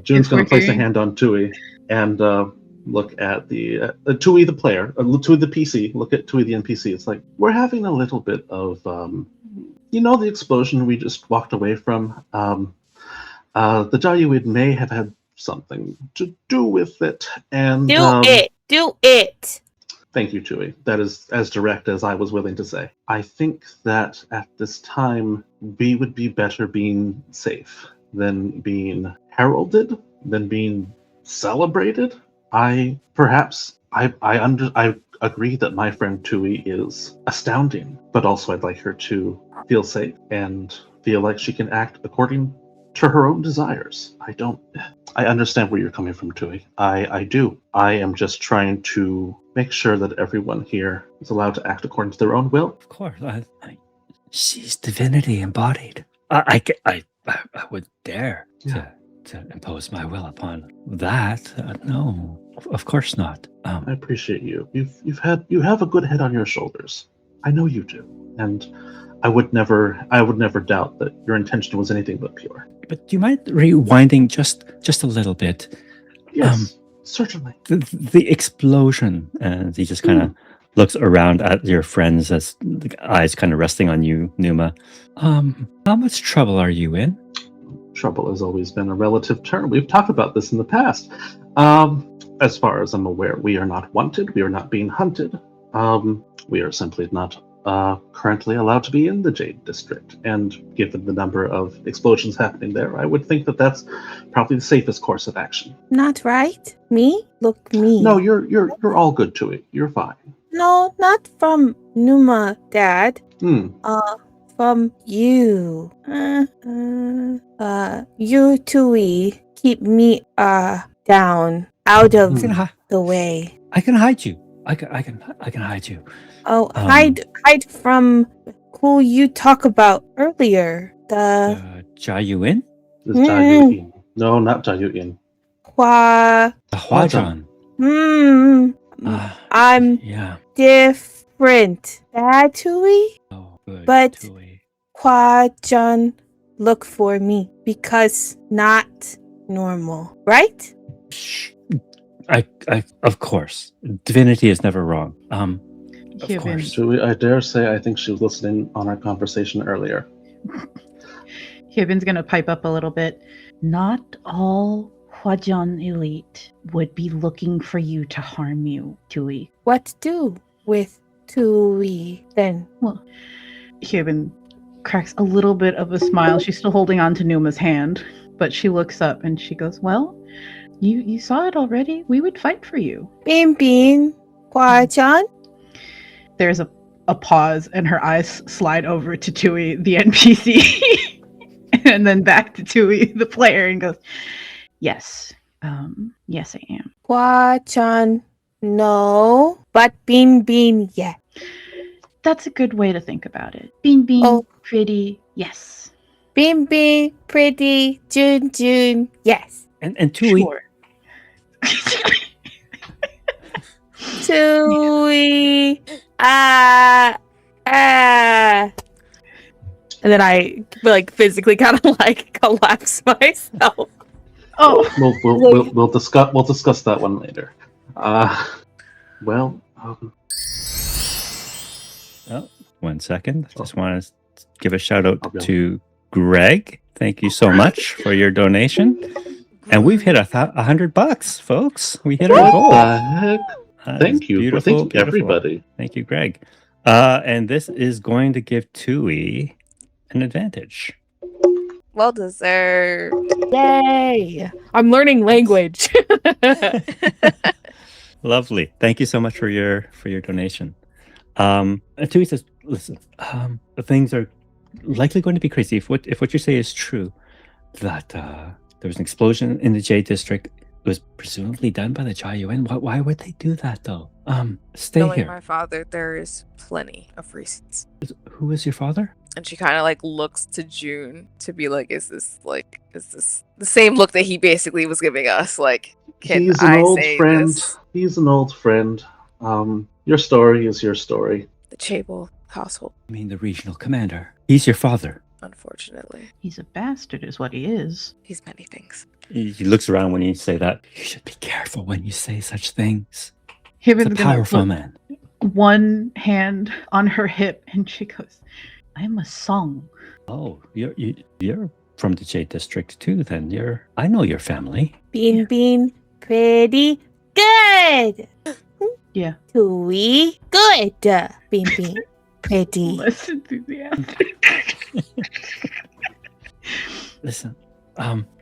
June's going to place a hand on Tui and look at the Tui the player, Tui the PC. Look at Tui the NPC. It's like, we're having a little bit of, the explosion we just walked away from. The Jayuid may have had something to do with it. And Do it. Thank you, Tui. That is as direct as I was willing to say. I think that at this time, we would be better being safe than being heralded, than being celebrated. I agree that my friend Tui is astounding, but also I'd like her to feel safe and feel like she can act according to her own desires. I understand where you're coming from, Tui. I do. I am just trying to make sure that everyone here is allowed to act according to their own will. Of course. She's divinity embodied. I would dare to impose my will upon that. No, of course not. I appreciate you. You have a good head on your shoulders. I know you do, and I would never doubt that your intention was anything but pure. But do you mind rewinding just a little bit? Yes, certainly. The explosion, and he just kind of looks around at your friends as the eyes kind of resting on you, Numa. How much trouble are you in? Trouble has always been a relative term. We've talked about this in the past. As far as I'm aware, we are not wanted. We are not being hunted. We are simply not currently allowed to be in the Jade District. And given the number of explosions happening there, I would think that that's probably the safest course of action. Not right? Me? Look me. No, you're all good to it. You're fine. No, not from Numa, Dad. From you. You Tui keep me down, out of the way. I can hide you. I can hide you. Oh, hide from who you talk about earlier. The Jayuin? This Jayuin. No, not Jayuin. Hua. The Huajian. I'm different. Bad Tui? Oh, good. But Tui. Huajian look for me because not normal, right? Of course. Divinity is never wrong. Of Kevin. course. Tui, I dare say I think she was listening on our conversation earlier. Kevin's gonna pipe up a little bit. Not all Huajian elite would be looking for you to harm you, Tui. What to do with Tui. Then Hyevin cracks a little bit of a smile. She's still holding on to Numa's hand, but she looks up and she goes, well, you saw it already. We would fight for you. Bin Bin. Kwa-chan. There's a pause and her eyes slide over to Tui, the NPC, and then back to Tui, the player, and goes, yes. Yes, I am. Kwa-chan. No. But Bin Bin, yeah. That's a good way to think about it. Bean, Oh. pretty, yes. Bin Bin, pretty, Jun Jun, yes. And Tui, Sure. Tui. And then I physically kind of collapse myself. Oh, We'll discuss that one later. Well. Oh, 1 second. I just want to give a shout out Okay. to Greg. Thank you so much for your donation. And we've hit $100, folks. We hit our What goal. the heck? That Thank is you. beautiful, Thank beautiful. everybody. Thank you, Greg. And this is going to give Tui an advantage. Well deserved. Yay! I'm learning language. Lovely. Thank you so much for your donation. And Tui says, listen, things are likely going to be crazy if what you say is true, that there was an explosion in the Jade District. It was presumably done by the Jiayuan. Why would they do that, though? Stay Knowing here. my father, there is plenty of reasons. Who is your father? And she kind of looks to June to be like, is this the same look that he basically was giving us? Can He's an I old say friend. this? He's an old friend. Your story is your story. The Chable household, I mean, the regional commander. He's your father. unfortunately. he's a bastard is what he is. He's many things. He looks around when you say that. You should be careful when you say such things. Hyevin's He's a gonna powerful put man. one hand on her hip and she goes, I'm a song. Oh, you're from the Jade District too. Then I know your family. Bin Bin, pretty good. Yeah. Tui, good. Bin Bin, pretty. Less enthusiastic. Listen,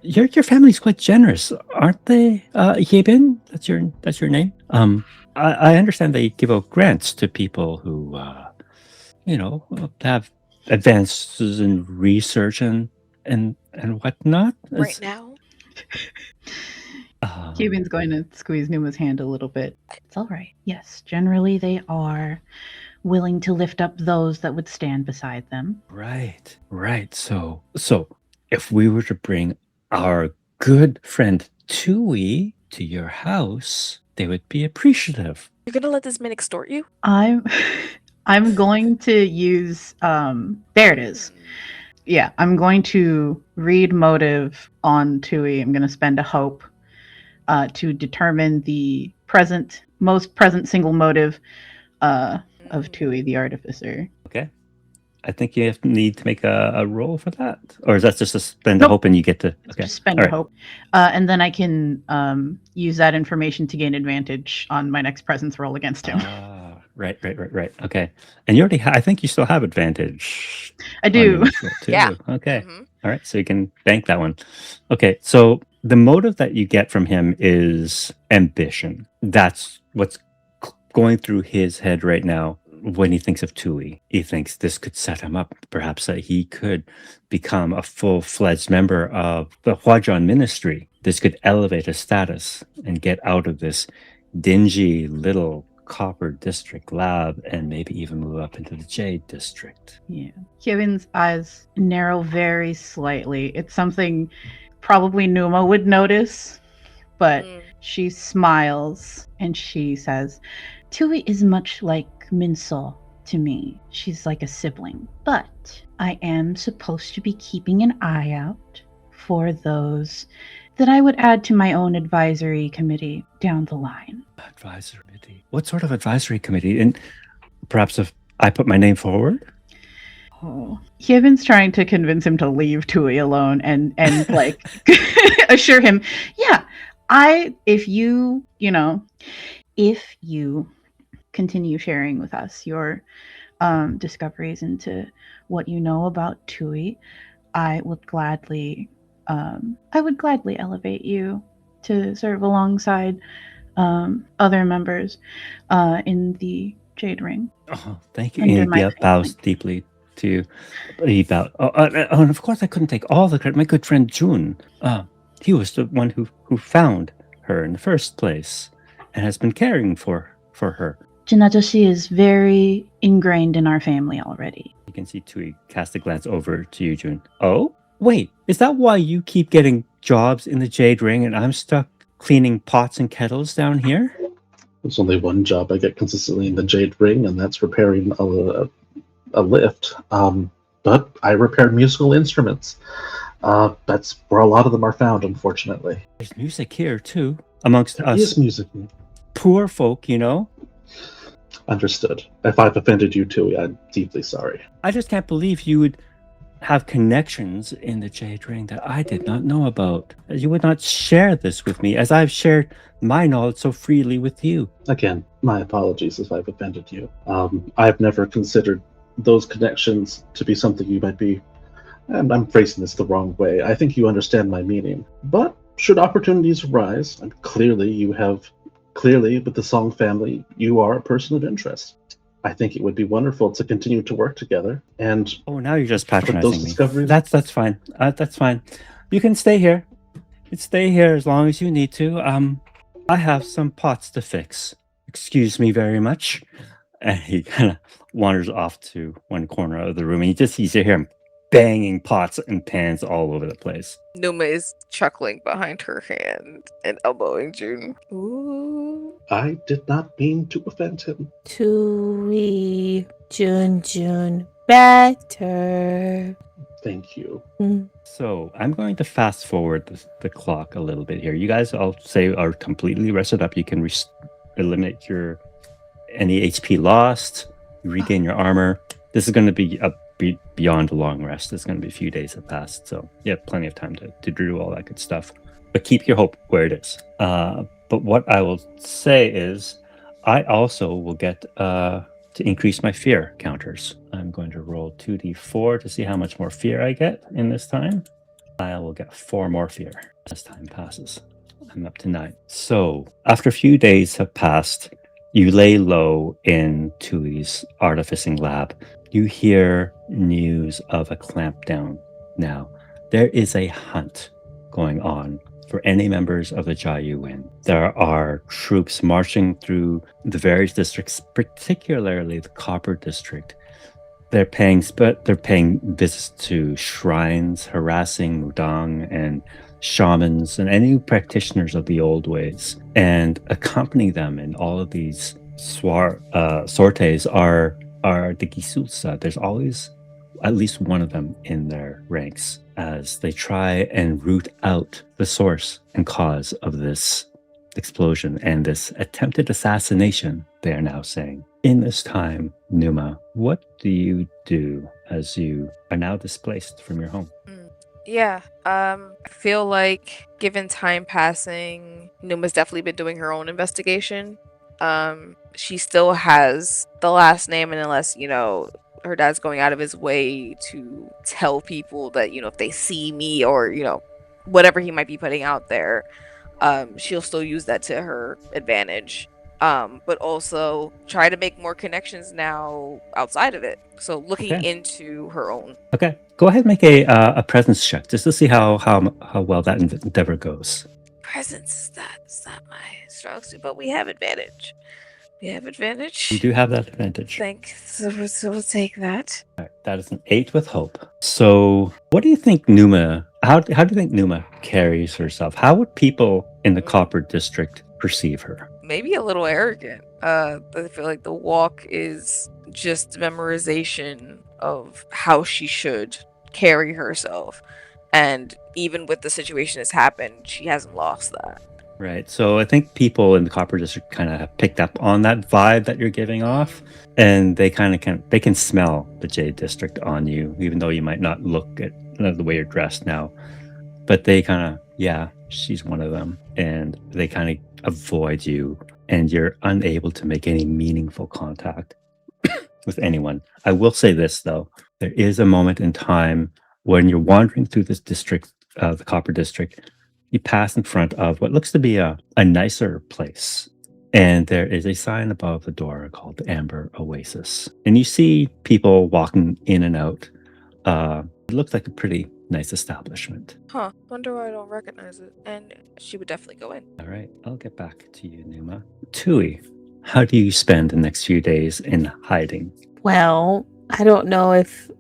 your family's quite generous, aren't they? Yebin, that's your name. I understand they give out grants to people who, have advances in research and whatnot. Right now, Hyevin's going to squeeze Numa's hand a little bit. It's all right. Yes, generally they are willing to lift up those that would stand beside them. Right. So if we were to bring our good friend Tui to your house, they would be appreciative. you're gonna let this man extort you? I'm going to use there it is. Yeah, I'm going to read motive on Tui. I'm going to spend a hope to determine the most present single motive of Tui, the artificer. Okay. I think you need to make a roll for that, or is that just a spend a Nope. hope and you get to? Okay. Just spend All a right. hope, and then I can use that information to gain advantage on my next presence roll against him. Right. Okay. And you already I think you still have advantage. I on your do. next roll, too. Yeah. Okay. Mhm. All right. So you can bank that one. Okay. So the motive that you get from him is ambition. That's what's going through his head right now when he thinks of Tui. He thinks this could set him up, perhaps that he could become a full-fledged member of the Huajian ministry. This could elevate his status and get out of this dingy little copper district lab and maybe even move up into the Jade District. Yeah. Kevin's eyes narrow very slightly. It's something probably Numa would notice, but she smiles and she says, Tui is much like Minso to me. She's like a sibling. But I am supposed to be keeping an eye out for those that I would add to my own advisory committee down the line. Advisory committee? What sort of advisory committee? And perhaps if I put my name forward? Oh. Kevin's trying to convince him to leave Tui alone and like assure him, yeah, if you continue sharing with us your discoveries into what you know about Tui, I would gladly elevate you to serve alongside other members in the Jade Ring. Oh, thank you. Under And my Bia bows family. deeply to Eva. And of course, I couldn't take all the credit. My good friend Jun, he was the one who found her in the first place and has been caring for her. Jinajoshi is very ingrained in our family already. You can see Tui cast a glance over to you, Jun. Oh, wait, is that why you keep getting jobs in the Jade Ring and I'm stuck cleaning pots and kettles down here? There's only one job I get consistently in the Jade Ring, and that's repairing a lift. But I repair musical instruments. That's where a lot of them are found, unfortunately. There's music here, too, amongst There us is music. poor folk, you know? Understood. If I've offended you too, I'm deeply sorry. I just can't believe you would have connections in the Jade Ring that I did not know about. You would not share this with me, as I've shared my knowledge so freely with you. Again, my apologies if I've offended you. I've never considered those connections to be something you might be, and I'm phrasing this the wrong way. I think you understand my meaning. But should opportunities arise, and clearly with the Song family, you are a person of interest. I think it would be wonderful to continue to work together and Oh, now you're just put patronizing those me. discoveries. That's fine. That's fine. You can stay here. You can stay here as long as you need to. I have some pots to fix. Excuse me very much. And he kind of wanders off to one corner of the room, and you hear him banging pots and pans all over the place. Numa is chuckling behind her hand and elbowing June. Ooh. I did not mean to offend him. Tui, Jun, better. Thank you. So I'm going to fast forward the clock a little bit here. You guys, I'll say, are completely rested up. You can eliminate any HP lost. You regain your armor. This is going to be beyond a long rest. It's going to be a few days have passed, so you have plenty of time to do all that good stuff. But keep your hope where it is. But what I will say is, I also will get to increase my fear counters. I'm going to roll 2d4 to see how much more fear I get in this time. I will get 4 more fear as time passes. I'm up to 9. So after a few days have passed, you lay low in Tui's artificing lab. You hear news of a clampdown now. There is a hunt going on for any members of the Jayuin. There are troops marching through the various districts, particularly the Copper District. They're paying visits to shrines, harassing Mudang and shamans and any practitioners of the old ways. And accompanying them in all of these sorties are the Gisulsa. There's always at least one of them in their ranks as they try and root out the source and cause of this explosion and this attempted assassination, they are now saying. In this time, Numa, what do you do as you are now displaced from your home? Yeah, I feel like given time passing, Numa's definitely been doing her own investigation. She still has the last name, and unless, her dad's going out of his way to tell people that, if they see me or, whatever he might be putting out there, she'll still use that to her advantage. But also try to make more connections now outside of it. So looking into her own. Okay, go ahead and make a presence check just to see how well that endeavor goes. Presence, that's not my strong suit, but we have advantage. You do have that advantage. Thanks. So we'll take that. All right, that is an 8 with hope. So what do you think Numa, how do you think Numa carries herself? How would people in the Copper District perceive her? Maybe a little arrogant. I feel like the walk is just memorization of how she should carry herself. And even with the situation that's happened, she hasn't lost that. Right. So I think people in the Copper District kind of have picked up on that vibe that you're giving off, and they can smell the Jade District on you, even though you might not look at the way you're dressed now. But they kind of, she's one of them, and they kind of avoid you and you're unable to make any meaningful contact with anyone. I will say this, though. There is a moment in time when you're wandering through this district, the Copper District, you pass in front of what looks to be a nicer place. And there is a sign above the door called the Amber Oasis. And you see people walking in and out. It looks like a pretty nice establishment. Huh. Wonder why I don't recognize it. And she would definitely go in. All right, I'll get back to you, Numa. Tui, how do you spend the next few days in hiding? Well, I don't know if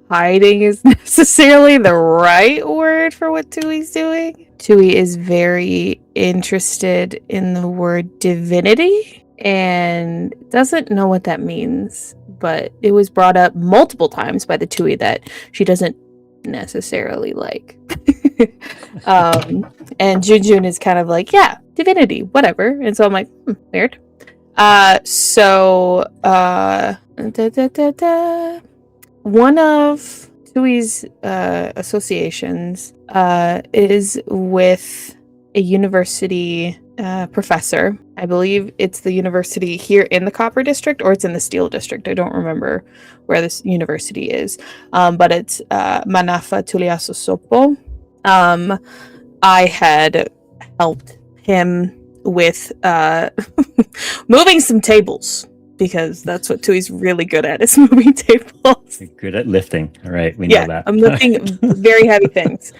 hiding is necessarily the right word for what Tui's doing. Tui is very interested in the word divinity and doesn't know what that means, but it was brought up multiple times by the Tui that she doesn't necessarily like. And Junjun is kind of like, yeah, divinity, whatever. And so I'm like, weird. One of Tui's associations is with a university professor. I believe it's the university here in the Copper District, or it's in the Steel District. I don't remember where this university is. But it's Manafa Tuliasosopo. I had helped him with moving some tables, because that's what Tui's really good at, is moving tables. You're good at lifting. All right, we know that. I'm lifting very heavy things,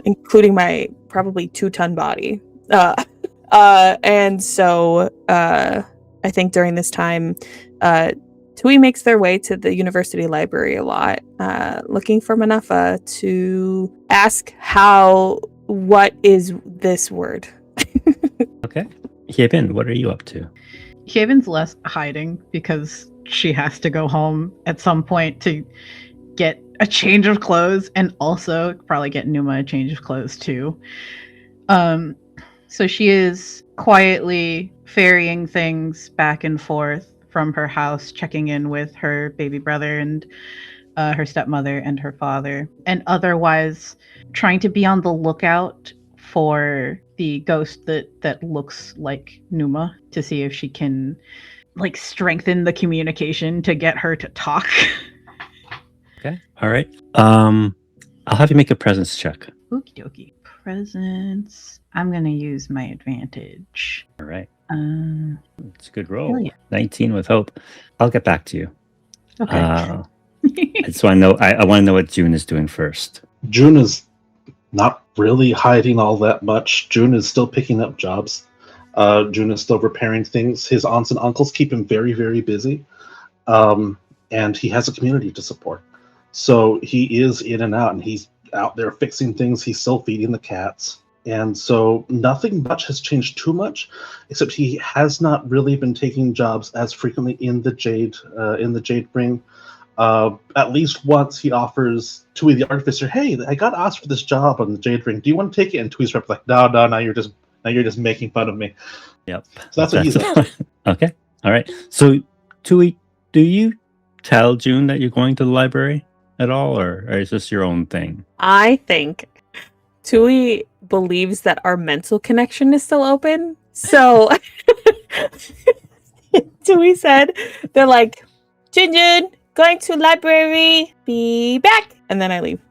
including my probably 2-ton body. And so I think during this time, Tui makes their way to the university library a lot, looking for Manafa to ask what is this word? Okay. Hyebin, what are you up to? Hyebin's less hiding because she has to go home at some point to get a change of clothes, and also probably get Numa a change of clothes too. So she is quietly ferrying things back and forth from her house, checking in with her baby brother and her stepmother and her father, and otherwise trying to be on the lookout for the ghost that looks like Numa, to see if she can strengthen the communication to get her to talk. Okay. All right. I'll have you make a presence check. Okie dokie. Presence. I'm gonna use my advantage. All right. It's a good hell roll. yeah. 19 with hope. I'll get back to you. Okay. I just want to know. I want to know what June is doing first. June is not really hiding all that much. June is still picking up jobs. June is still repairing things. His aunts and uncles keep him very, very busy. And he has a community to support. So he is in and out, and he's out there fixing things. He's still feeding the cats. And so nothing much has changed too much, except he has not really been taking jobs as frequently in the Jade Ring. At least once he offers Tui the Artificer, "Hey, I got asked for this job on the Jade Ring. Do you want to take it?" And Tui's rep like, "No, you're just making fun of me." Yep. So that's what he's up to. Okay. All right. So Tui, do you tell June that you're going to the library at all, or is this your own thing? I think Tui believes that our mental connection is still open. So Tui said, they're like, Junjun, going to library, be back. And then I leave.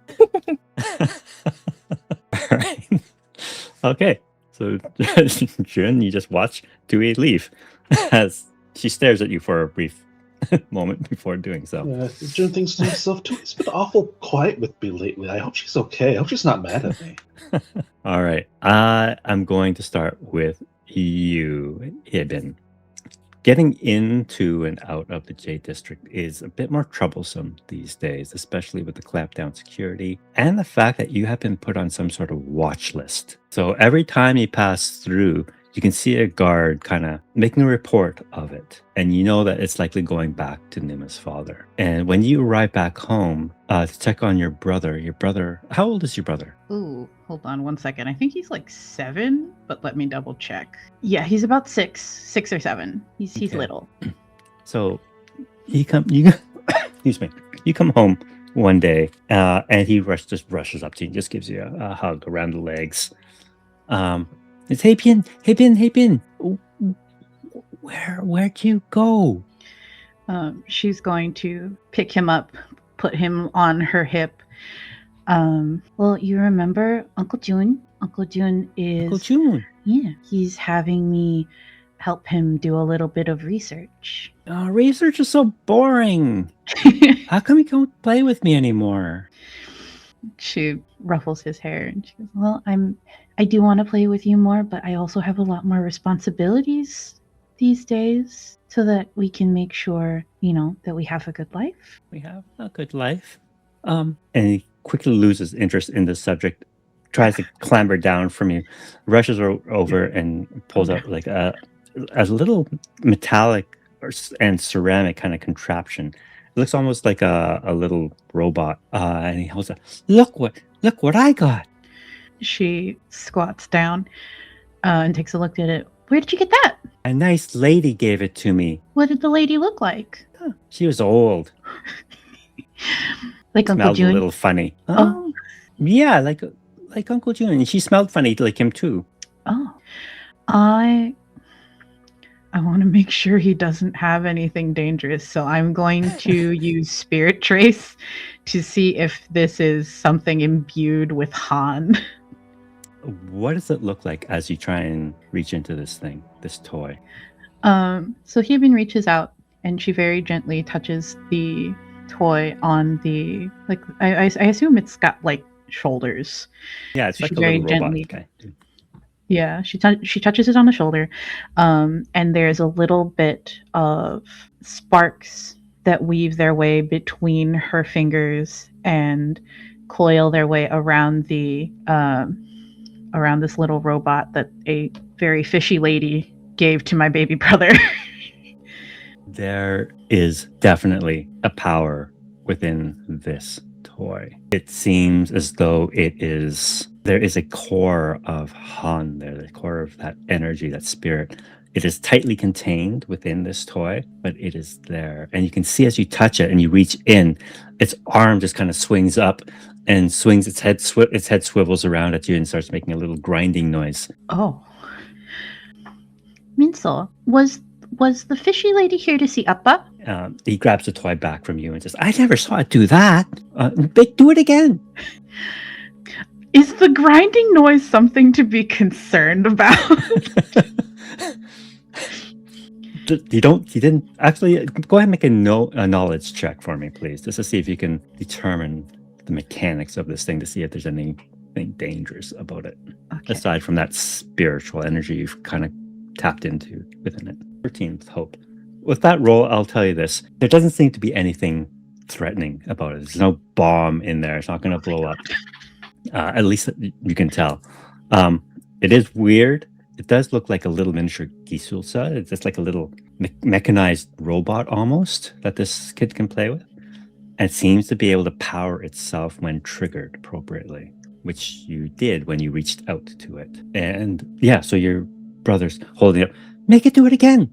All right. Okay. So June, you just watch Tui leave as she stares at you for a brief moment before doing so. Yeah, June thinks to himself, Tui's been awful quiet with me lately. I hope she's okay. I hope she's not mad at me. All right. I'm going to start with you, Hyebin. Getting into and out of the Jade District is a bit more troublesome these days, especially with the clampdown security and the fact that you have been put on some sort of watch list. So every time you pass through, you can see a guard kind of making a report of it. And you know that it's likely going back to Nima's father. And when you arrive back home to check on your brother, how old is your brother? Ooh, hold on one second. I think he's like 7, but let me double check. Yeah, he's about 6 or 7. He's Okay. little. So you come home one day and he just rushes up to you and just gives you a hug around the legs. It's, hey Bin, Where'd you go? She's going to pick him up, put him on her hip. Well, you remember Uncle June? Uncle June is... Uncle June. Yeah, he's having me help him do a little bit of research. Research is so boring. How come you can't play with me anymore? She ruffles his hair and she goes, well, I do want to play with you more, but I also have a lot more responsibilities these days so that we can make sure, that we have a good life. We have a good life. And he quickly loses interest in the subject, tries to clamber down from you, rushes over and pulls out like a little metallic and ceramic kind of contraption. It looks almost like a little robot. And he holds it. Look what I got. She squats down and takes a look at it. Where did you get that? A nice lady gave it to me. What did the lady look like? She was old. Like Uncle Smelled June? a little funny. Oh. Yeah, like Uncle June. And she smelled funny like him too. Oh. I want to make sure he doesn't have anything dangerous, so I'm going to use Spirit Trace to see if this is something imbued with Han. What does it look like as you try and reach into this thing, this toy? So Hyebin reaches out and she very gently touches the toy on the, like, I assume it's got like shoulders. Yeah, it's So like she a very little gently robot guy. Yeah, she touches it on the shoulder, and there's a little bit of sparks that weave their way between her fingers and coil their way around the around this little robot that a very fishy lady gave to my baby brother. There is definitely a power within this toy. It seems as though there is a core of Han there, the core of that energy, that spirit. It is tightly contained within this toy, but it is there. And you can see as you touch it and you reach in, its arm just kind of swings up and swings its head swivels around at you and starts making a little grinding noise. Oh. Minso, was the fishy lady here to see Appa? He grabs the toy back from you and says, I never saw it do that. Do it again. Is the grinding noise something to be concerned about? You didn't actually go ahead and make a knowledge check for me, please, just to see if you can determine the mechanics of this thing, to see if there's anything dangerous about it, Okay. aside from that spiritual energy you've kind of tapped into within it. 13 with hope. With that roll, I'll tell you this: there doesn't seem to be anything threatening about it. There's no bomb in there. It's not going to blow up. At least you can tell. It is weird. It does look like a little miniature Gisulsa. It's just like a little mechanized robot almost that this kid can play with. And it seems to be able to power itself when triggered appropriately, which you did when you reached out to it. And yeah, so your brother's holding it up. Make it do it again.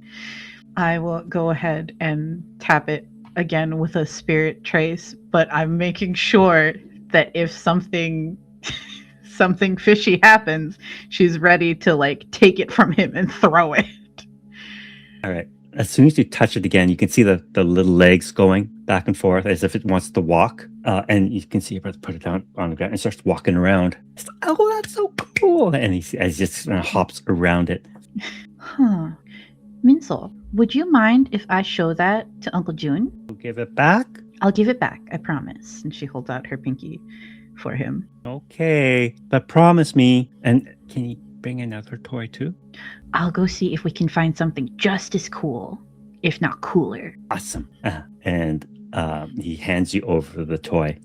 I will go ahead and tap it again with a spirit trace, but I'm making sure that if something fishy happens, she's ready to like take it from him and throw it. All right. As soon as you touch it again, you can see the little legs going back and forth as if it wants to walk. And you can see it put it down on the ground and starts walking around. It's, oh, that's so cool. And he just hops around it. Huh. Minso, would you mind if I show that to Uncle June? We'll give it back. I'll give it back, I promise. And she holds out her pinky for him. Okay, but promise me. And can you bring another toy too? I'll go see if we can find something just as cool, if not cooler. Awesome. And he hands you over the toy.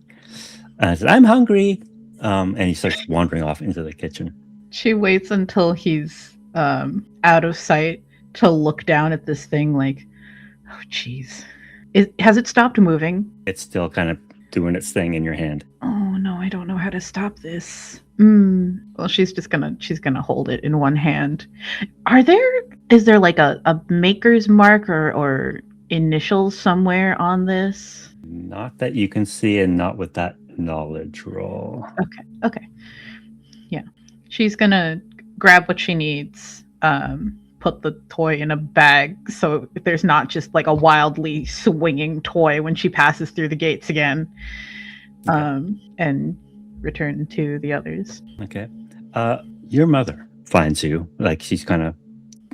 Says, I'm hungry. And he starts wandering off into the kitchen. She waits until he's out of sight to look down at this thing like, oh, jeez. Has it stopped moving? It's still kind of doing its thing in your hand. Oh no, I don't know how to stop this. Well, she's gonna hold it in one hand. Is there like a maker's mark or initials somewhere on this? Not that you can see, and not with that knowledge roll. Okay. Yeah. She's gonna grab what she needs, put the toy in a bag so there's not just like a wildly swinging toy when she passes through the gates again. And return to the others. Okay. Your mother finds you. Like she's kind of,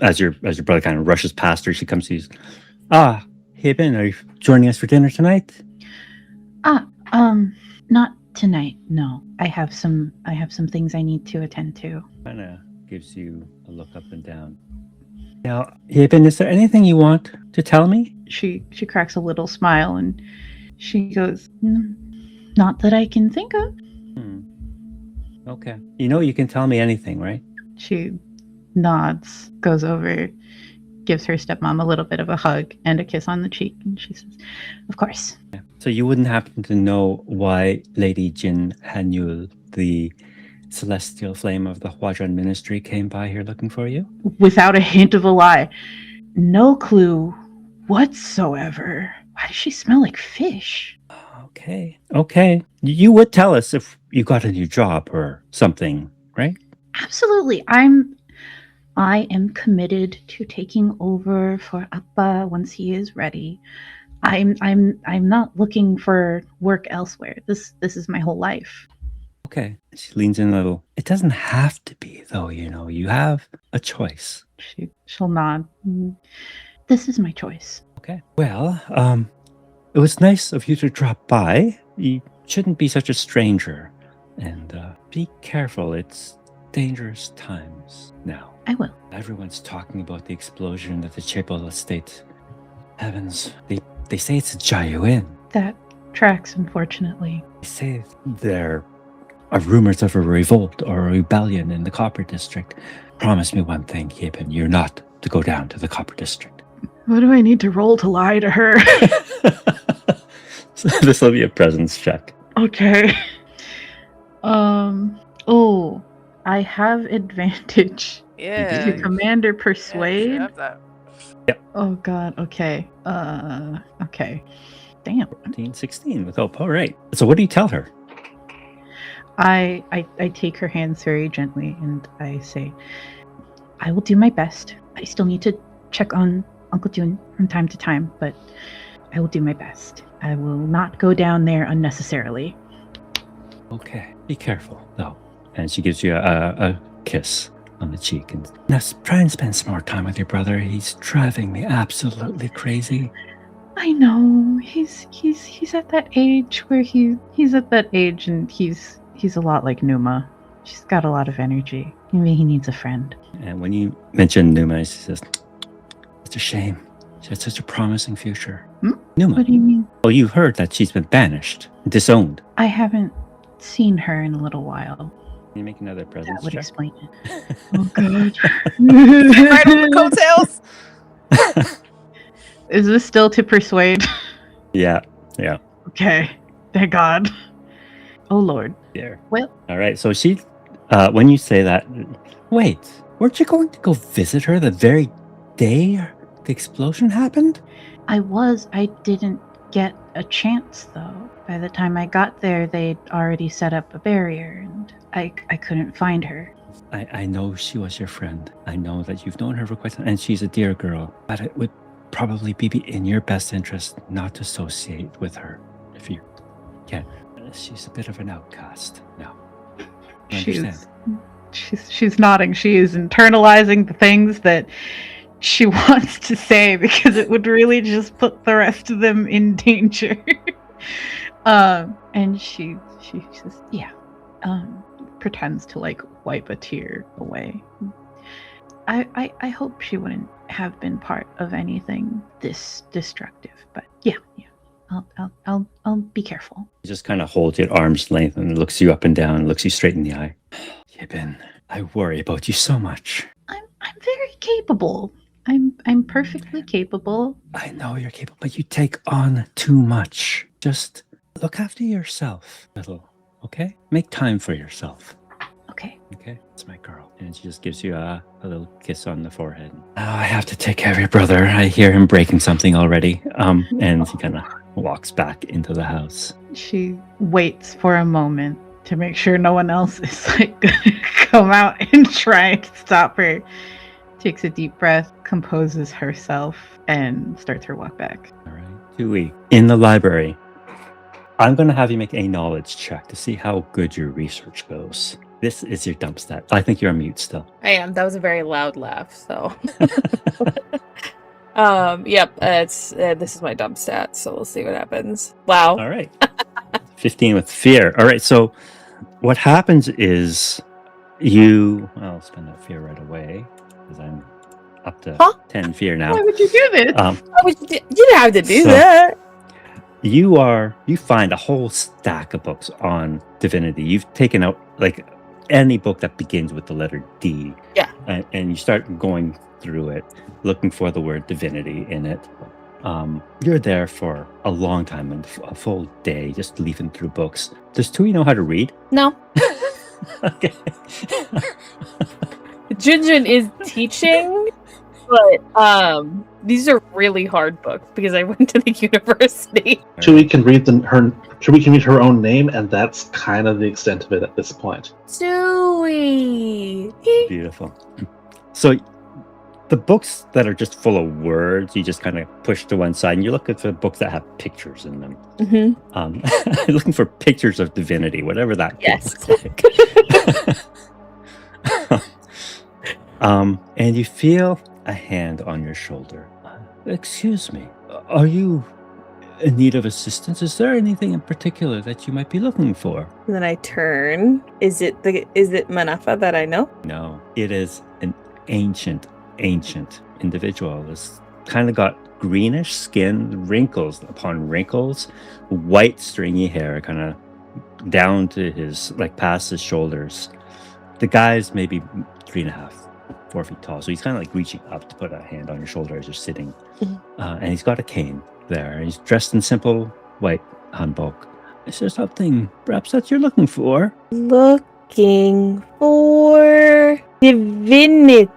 as your brother kind of rushes past her, she comes to you. Hey Ben, are you joining us for dinner tonight? Not tonight. No, I have some things I need to attend to. Kind of gives you a look up and down. Now, hey Ben, is there anything you want to tell me? She cracks a little smile and she goes, Not that I can think of. Okay. You can tell me anything, right? She nods, goes over, gives her stepmom a little bit of a hug and a kiss on the cheek, and she says, Of course. Yeah. So you wouldn't happen to know why Lady Jin Hanyul, the celestial flame of the Huajuan ministry, came by here looking for you? Without a hint of a lie. No clue whatsoever. Why does she smell like fish? Okay. You would tell us if you got a new job or something, right? Absolutely. I am committed to taking over for Appa once he is ready. I'm not looking for work elsewhere. This is my whole life. Okay. She leans in a little. It doesn't have to be, though, you have a choice. She'll nod. This is my choice. Okay. Well, it was nice of you to drop by. You shouldn't be such a stranger. And be careful. It's dangerous times now. I will. Everyone's talking about the explosion at the Chapel Estate. Heavens, they say it's a Jiayuan. That tracks, unfortunately. They say there are rumors of a revolt or a rebellion in the Copper District. Promise me one thing, Yipin, you're not to go down to the Copper District. What do I need to roll to lie to her? So this will be a presence check. Okay. Oh, I have advantage. Yeah. To Commander Persuade. Yeah, have that. Yep. Oh God. Okay. Okay. Damn. 16 with hope. All right. So what do you tell her? I take her hands very gently and I say, I will do my best. I still need to check on Uncle Jun from time to time, but I will do my best. I will not go down there unnecessarily. Okay. Be careful, though. And she gives you a kiss on the cheek. And now try and spend some more time with your brother. He's driving me absolutely crazy. I know. He's at that age where he's at that age and he's a lot like Numa. She's got a lot of energy. Maybe he needs a friend. And when you mention Numa, she says, it's a shame. She had such a promising future. Numa. What do you mean? Well, you've heard that she's been banished, disowned. I haven't seen her in a little while. Can you make another presence That would check? explain it. Oh God. Right on the coattails. Is this still to persuade? Yeah. Okay. Thank God. Oh Lord. There. Well. All right. So she, when you say that, wait, weren't you going to go visit her the very day the explosion happened? I didn't get a chance though. By the time I got there, they'd already set up a barrier and I couldn't find her. I know she was your friend. I know that you've known her for quite some time, and she's a dear girl. But it would probably be in your best interest not to associate with her if you can. She's a bit of an outcast now. You understand? She's nodding. She is internalizing the things that she wants to say because it would really just put the rest of them in danger. And she says, yeah. Pretends to like wipe a tear away. I hope she wouldn't have been part of anything this destructive, but yeah. I'll be careful. He just kind of holds you at arm's length and looks you up and down and looks you straight in the eye. Yibin, I worry about you so much. I'm very capable. I'm perfectly capable. I know you're capable, but you take on too much. Just look after yourself a little, okay? Make time for yourself. Okay. Okay, it's my girl. And she just gives you a little kiss on the forehead. Now I have to take care of your brother. I hear him breaking something already. And he kind of walks back into the house. She waits for a moment to make sure no one else is like gonna come out and try to stop her. takes a deep breath, composes herself, and starts her walk back. All right. Tui, in the library, I'm going to have you make a knowledge check to see how good your research goes. This is your dump stat. I think you're on mute still. I am. That was a very loud laugh, so. Yep, this is my dump stat, so we'll see what happens. Wow. All right. 15 with fear. All right, so what happens is I'll spend that fear right away because I'm up to 10 fear now. Why would you do this? You didn't have to do So- that. You find a whole stack of books on divinity. You've taken out like any book that begins with the letter D. Yeah. And you start going through it, looking for the word divinity in it. You're there for a long time, and a full day, just leafing through books. Does Tui know how to read? No. Okay. Junjun is teaching, but these are really hard books because I went to the university. Tui can read her own name, and that's kind of the extent of it at this point. Tui. Beautiful. So the books that are just full of words, you just kind of push to one side, and you're looking for books that have pictures in them. Mm-hmm. Looking for pictures of divinity, whatever that could Yes. look like. And you feel a hand on your shoulder. Excuse me, are you in need of assistance? Is there anything in particular that you might be looking for? And then I turn. Is it Manafa that I know? No, it is an ancient individual. It's kind of got greenish skin, wrinkles upon wrinkles, white stringy hair, kind of down to his, like past his shoulders. The guy's maybe 3.5, 4 feet tall, so he's kind of like reaching up to put a hand on your shoulder as you're sitting. And he's got a cane there. He's dressed in simple white hanbok. Is there something perhaps that you're looking for? Looking for divinity.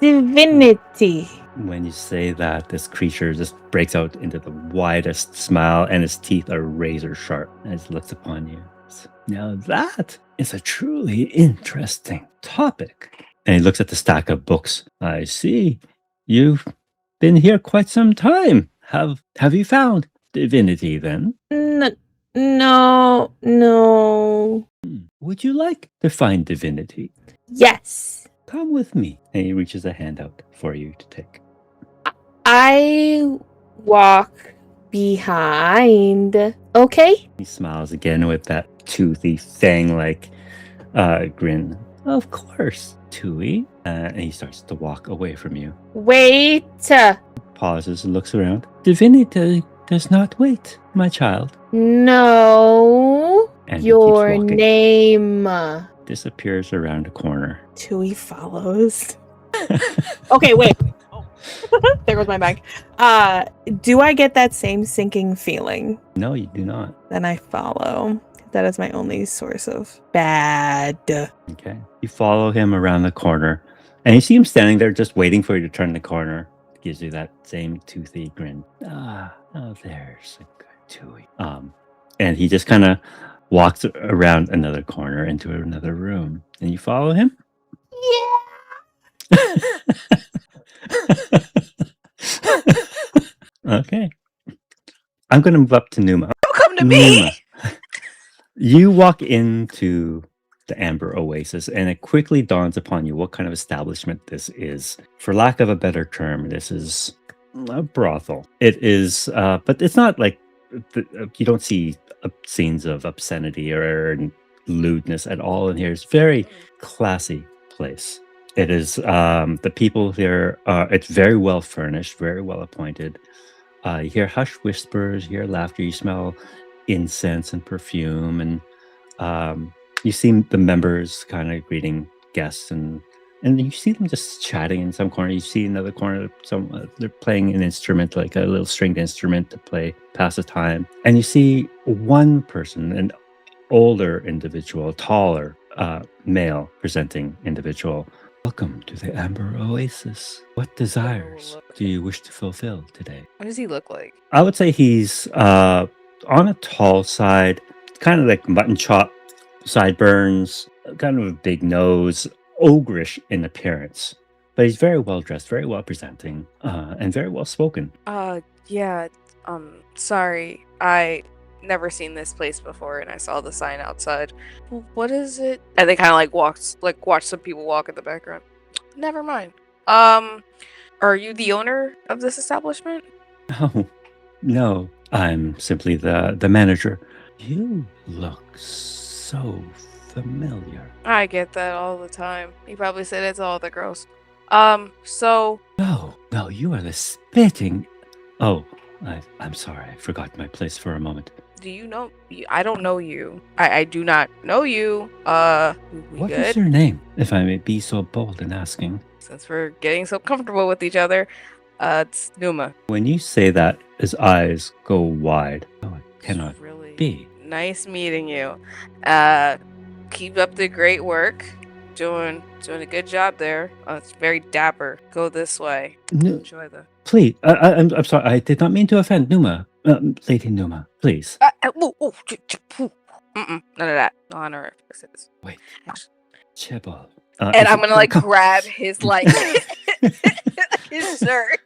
Divinity. When you say that, this creature just breaks out into the widest smile, and his teeth are razor sharp as he looks upon you. Now that is a truly interesting topic. And he looks at the stack of books. I see. You've been here quite some time. Have you found divinity then? No. Would you like to find divinity? Yes. Come with me. And he reaches a hand out for you to take. I walk behind. Okay. He smiles again with that toothy fang-like grin. Of course, Tui. And he starts to walk away from you. Wait. Pauses and looks around. Divinity does not wait, my child. No. And he keeps Your walking. name. Disappears around a corner. Tui follows. Okay, wait. Oh. There goes my bag. Do I get that same sinking feeling? No, you do not. Then I follow. That is my only source of bad. Okay. You follow him around the corner, and you see him standing there just waiting for you to turn the corner. Gives you that same toothy grin. There's a good Tui. And he just kind of walks around another corner into another room. And you follow him? Yeah. Okay. I'm going to move up to Numa. Don't come to me. Numa, you walk into the Amber Oasis, and it quickly dawns upon you what kind of establishment this is. For lack of a better term, this is a brothel. It is, but it's not like you don't see scenes of obscenity or lewdness at all in here. It's a very classy place. It is, the people here, it's very well furnished, very well appointed. You hear hushed whispers, you hear laughter, you smell incense and perfume, and you see the members kind of greeting guests, and you see them just chatting in some corner. You see another corner, they're playing an instrument, like a little stringed instrument to pass the time. And you see one person, an older individual, taller, male presenting individual. Welcome to the Amber Oasis. What desires do you wish to fulfill today? What does he look like? I would say he's on a tall side, kind of like mutton chop, sideburns, kind of a big nose, ogreish in appearance. but he's very well dressed, very well presenting, and very well spoken. Yeah, sorry. I never seen this place before, and I saw the sign outside. Well, what is it? And they kind of watch some people walk in the background. Never mind. Are you the owner of this establishment? Oh, no, I'm simply the manager. You look so familiar. I get that all the time. You probably say that to all the girls. So No, you are the spitting. Oh, I'm sorry, I forgot my place for a moment. do you know? I don't know you. I do not know you. We What good? is your name, if I may be so bold in asking? Since we're getting so comfortable with each other, it's Numa. When you say that, his eyes go wide. Oh, it It's cannot really be. nice meeting you. Keep up the great work. Doing a good job there. It's very dapper. Go this way. No, Enjoy the. please, I'm sorry, I did not mean to offend Numa. Lady Numa, please. None of that. No honorifics. Wait. Actually- Chibble. And I'm gonna grab his his shirt,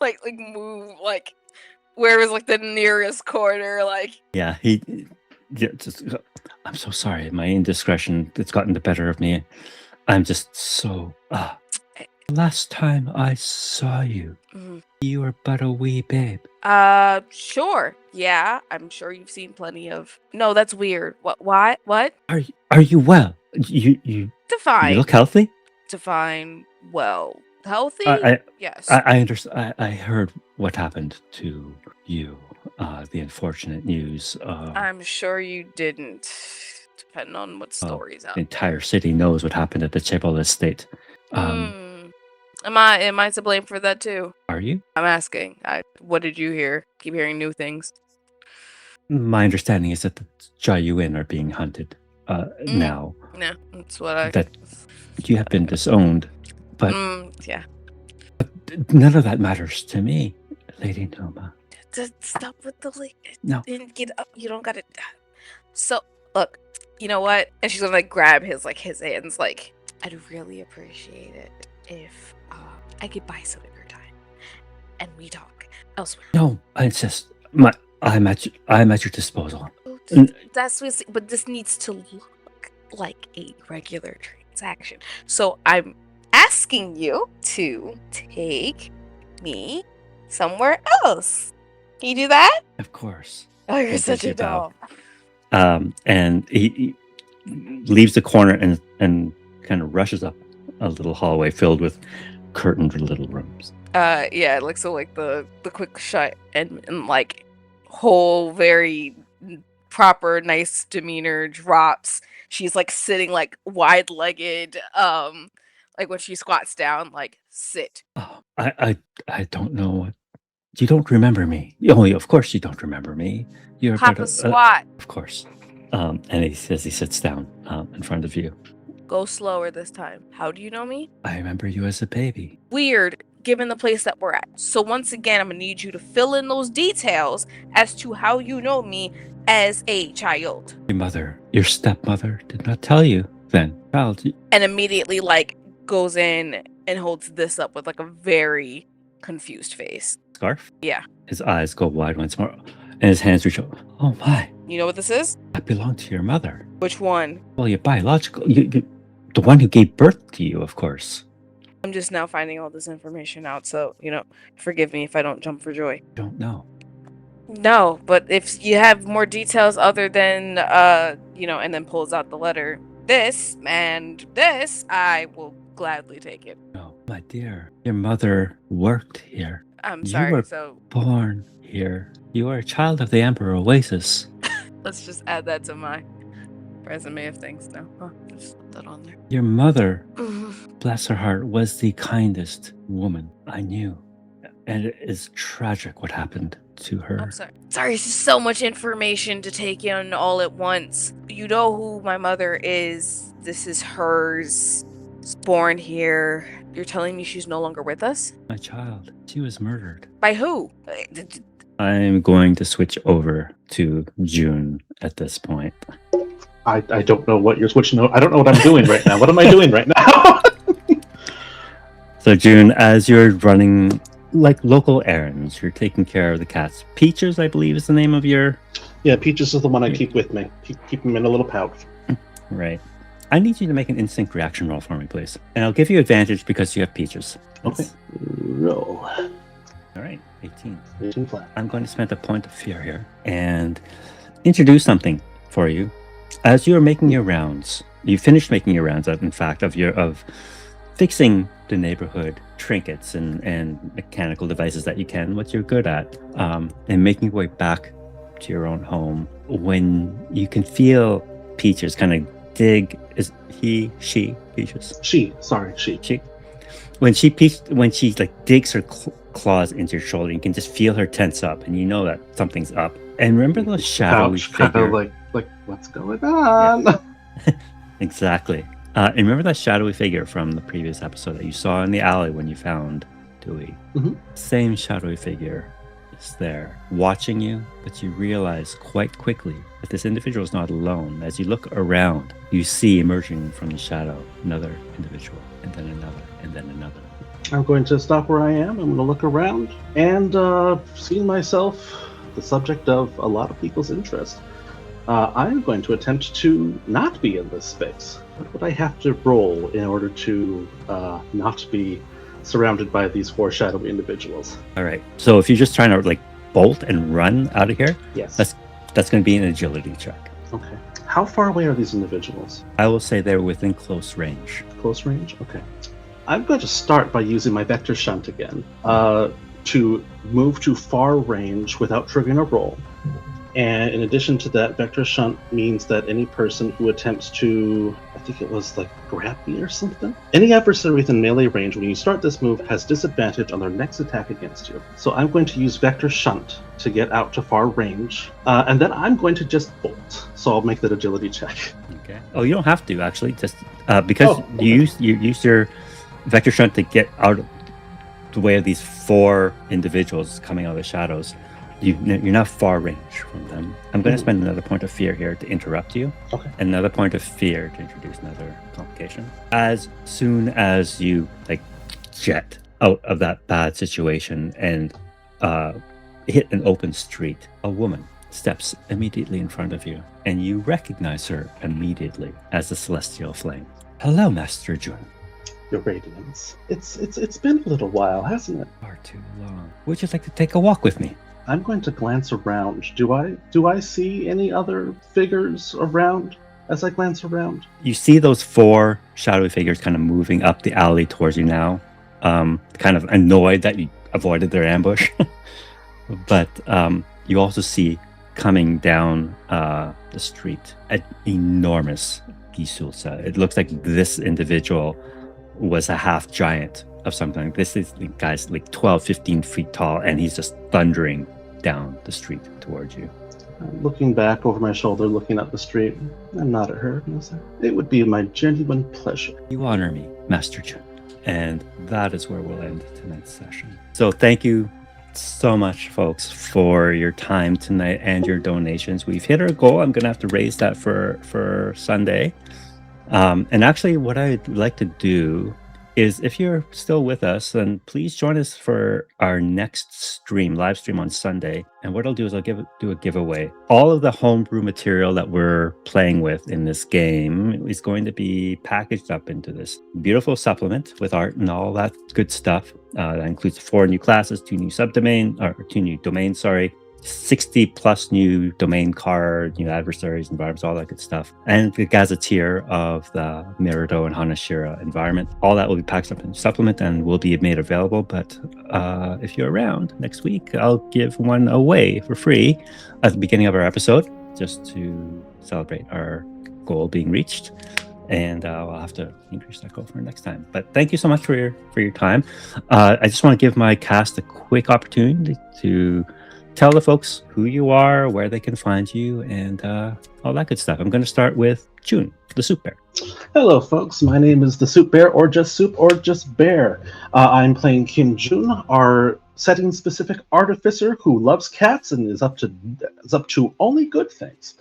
like move where was the nearest corner. Yeah, I'm so sorry. My indiscretion, it's gotten the better of me. I'm just so. Last time I saw you, you were but a wee babe. Sure. Yeah, I'm sure you've seen plenty of. No, that's weird. What? Are you well? You Define. look healthy. Define well. Healthy? Yes. I understand. I heard what happened to you. The unfortunate news. I'm sure you didn't. Depending on what stories out. The entire city knows what happened at the Chibble estate. Am I to blame for that too? Are you? I'm asking. What did you hear? Keep hearing new things. My understanding is that the Jayuin are being hunted now. Yeah, that's what I. That you have been disowned, but yeah. None of that matters to me, Lady Noma. Stop with the No. Get up. You don't gotta. So look, you know what? And she's gonna grab his hands. I'd really appreciate it if I could buy some of your time, and we talk elsewhere. No, I insist. I'm at your disposal. That's what. But this needs to look like a regular transaction. So I'm asking you to take me somewhere else. Can you do that? Of course. Oh, you're Thank such you, a doll. And he leaves the corner and kind of rushes up a little hallway filled with curtained little rooms. Yeah, the quick shot and whole very proper nice demeanor drops. She's sitting wide-legged, when she squats down, sit. Oh, I don't know what. You don't remember me. Oh, of course you don't remember me. You're Papa squat. Of course. And he says he sits down in front of you. Go slower this time. How do you know me? I remember you as a baby. Weird, given the place that we're at. So once again, I'm gonna need you to fill in those details as to how you know me as a child. Your stepmother did not tell you then. Child. And immediately goes in and holds this up with a very confused face. Scarf? Yeah. His eyes go wide once more and his hands reach out. Oh my. You know what this is? That belonged to your mother. Which one? Well, your biological, the one who gave birth to you, of course. I'm just now finding all this information out, so, forgive me if I don't jump for joy. Don't know. No, but if you have more details other than, and then pulls out the letter, this and this, I will gladly take it. No, my dear, your mother worked here. I'm sorry, you were so born here. You are a child of the Emperor Oasis. let's just add that to my resume of things now. Just put that on there. Your mother, bless her heart, was the kindest woman I knew. And it is tragic what happened to her. I'm sorry. Sorry, it's just so much information to take in all at once. You know who my mother is. This is hers. She's born here. You're telling me she's no longer with us? My child, she was murdered. By who? I'm going to switch over to June at this point. I don't know what you're switching over. I don't know what I'm doing right now. What am I doing right now? So June, as you're running like local errands, you're taking care of the cats. Peaches, I believe, is the name of your... Yeah, Peaches is the one I keep with me. Keep him in a little pouch. Right. I need you to make an instinct reaction roll for me, please. And I'll give you advantage because you have Peaches. Okay. Roll. All right, 18. 18 flat. I'm going to spend a point of fear here and introduce something for you. As you are making your rounds, you finished making your rounds, in fact, of fixing the neighborhood trinkets and mechanical devices that you can, what you're good at, and making your way back to your own home. When you can feel Peaches kind of dig, is he, she, Peaches? She. When she like digs her claws into your shoulder, you can just feel her tense up, and you know that something's up. And remember the shadowy figure? Kind of like what's going on? Yeah. Exactly. And remember that shadowy figure from the previous episode that you saw in the alley when you found Dewey? Mm-hmm. Same shadowy figure is there, watching you, but you realize quite quickly that this individual is not alone. As you look around, you see emerging from the shadow another individual, and then another, and then another. I'm going to stop where I am. I'm going to look around and see myself the subject of a lot of people's interest. I'm going to attempt to not be in this space. What would I have to roll in order to not be surrounded by these four shadowy individuals? All right. So if you're just trying to like bolt and run out of here, yes, that's going to be an agility check. Okay. How far away are these individuals? I will say they're within close range. Close range? Okay. I'm going to start by using my vector shunt again to move to far range without triggering a roll. And in addition to that, vector shunt means that any person who attempts to, I think it was like grab me or something, any adversary within melee range when you start this move has disadvantage on their next attack against you. So I'm going to use vector shunt to get out to far range, and then I'm going to just bolt. So I'll make that agility check. Okay. Oh, you don't have to actually, just because you use your vector shunt to get out of the way of these four individuals coming out of the shadows. You're not far range from them. I'm going to spend another point of fear here to interrupt you. Okay. Another point of fear to introduce another complication. As soon as you like jet out of that bad situation and hit an open street, a woman steps immediately in front of you, and you recognize her immediately as the Celestial Flame. Hello, Master Jun. Your radiance. It's been a little while, hasn't it? Far too long. Would you like to take a walk with me? I'm going to glance around. Do I see any other figures around as I glance around? You see those four shadowy figures kind of moving up the alley towards you now, kind of annoyed that you avoided their ambush. But you also see coming down the street an enormous Gisulsa. It looks like this individual was a half giant of something. This is the guy's like 12, 15 feet tall, and he's just thundering down the street towards you. Looking back over my shoulder, looking up the street, I nod at her and I say, it would be my genuine pleasure. You honor me, Master Chen. And that is where we'll end tonight's session. So thank you so much, folks, for your time tonight and your donations. We've hit our goal. I'm going to have to raise that for Sunday. And actually, what I'd like to do is, if you're still with us, then please join us for our next live stream on Sunday. And what I'll do is I'll do a giveaway. All of the homebrew material that we're playing with in this game is going to be packaged up into this beautiful supplement with art and all that good stuff. That includes 4 new classes, 2 new domains, 60 plus new domain cards, new adversaries, environments, all that good stuff. And the gazetteer of the Mirado and Hanashira environment. All that will be packed up in supplement and will be made available. But if you're around next week, I'll give one away for free at the beginning of our episode, just to celebrate our goal being reached. And I'll have to increase that goal for next time. But thank you so much for your time. I just want to give my cast a quick opportunity to tell the folks who you are, where they can find you, and all that good stuff. I'm going to start with June, the Soup Bear. Hello, folks. My name is the Soup Bear, or just Soup, or just Bear. I'm playing Kim June, our setting-specific artificer who loves cats and is up to only good things.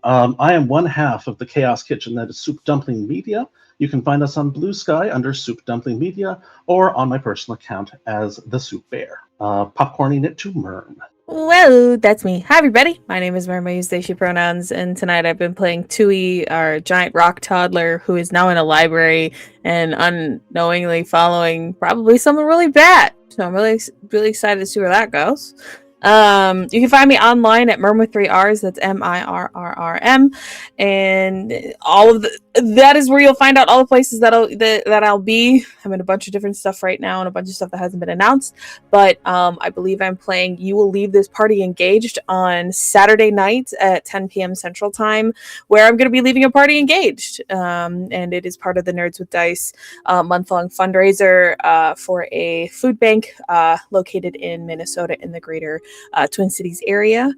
I am one half of the Chaos Kitchen that is Soup Dumpling Media. You can find us on Blue Sky under Soup Dumpling Media or on my personal account as The Soup Bear. Popcorning it to Merm. Well, that's me. Hi, everybody. My name is Merm. I use they, she pronouns, and tonight I've been playing Tui, our giant rock toddler, who is now in a library and unknowingly following probably someone really bad. So I'm really excited to see where that goes. You can find me online at Merm with 3 R's. That's MIRRRM, and all of that is where you'll find out all the places that I'll be. I'm in a bunch of different stuff right now, and a bunch of stuff that hasn't been announced. But I believe I'm playing You Will Leave This Party Engaged on Saturday night at 10 p.m. Central Time, where I'm going to be leaving a party engaged, and it is part of the Nerds with Dice month-long fundraiser for a food bank located in Minnesota in the greater Twin Cities area,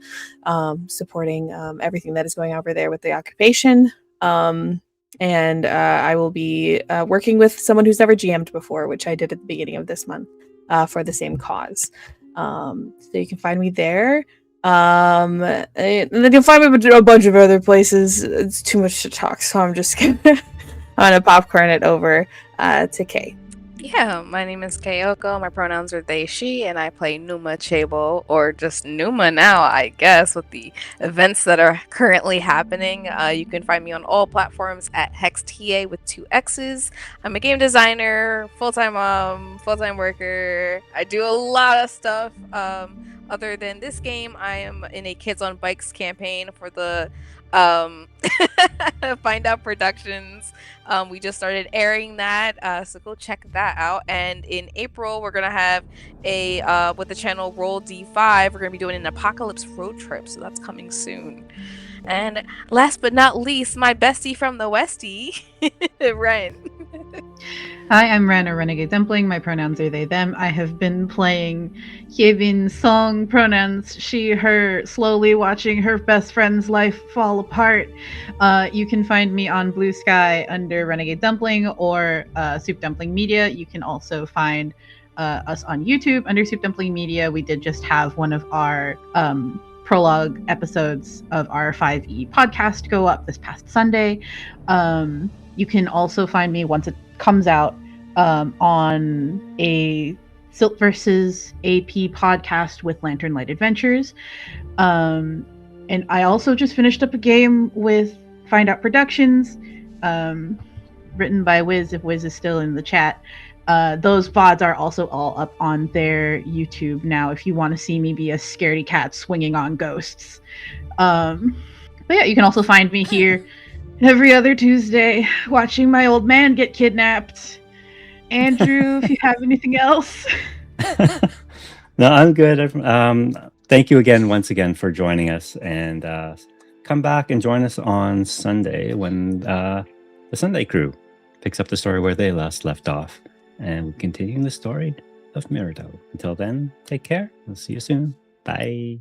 supporting everything that is going over there with the occupation. And I will be working with someone who's never GM'd before, which I did at the beginning of this month for the same cause. So you can find me there. And then you'll find me a bunch of other places. It's too much to talk, so I'm just gonna popcorn it over to Kay. Yeah, my name is Kayoko. My pronouns are they, she, and I play Numa Chabo, or just Numa now, I guess, with the events that are currently happening. You can find me on all platforms at HexTA with 2 X's. I'm a game designer, full-time mom, full-time worker. I do a lot of stuff. Other than this game, I am in a Kids on Bikes campaign for the Find Out Productions. We just started airing that, so go check that out. And in April, we're gonna have a with the channel Roll D5. We're gonna be doing an apocalypse road trip, so that's coming soon. And last but not least, my bestie from the Westie, Ren. Hi, I'm Ren, or Renegade Dumpling. My pronouns are they, them. I have been playing Hyevin Song, pronouns she, her, slowly watching her best friend's life fall apart. You can find me on Blue Sky under Renegade Dumpling or Soup Dumpling Media. You can also find us on YouTube under Soup Dumpling Media. We did just have one of our prologue episodes of our 5e podcast go up this past Sunday. You can also find me once it comes out on a Silt versus AP podcast with Lantern Light Adventures. And I also just finished up a game with Find Out Productions, written by Wiz, if Wiz is still in the chat. Those VODs are also all up on their YouTube now if you want to see me be a scaredy cat swinging on ghosts. But yeah, you can also find me here every other Tuesday watching my old man get kidnapped. Andrew, if you have anything else. No, I'm good. Thank you once again for joining us, and come back and join us on Sunday when the Sunday crew picks up the story where they last left off, and we're continuing the story of Mirado. Until then, take care. We'll see you soon. Bye.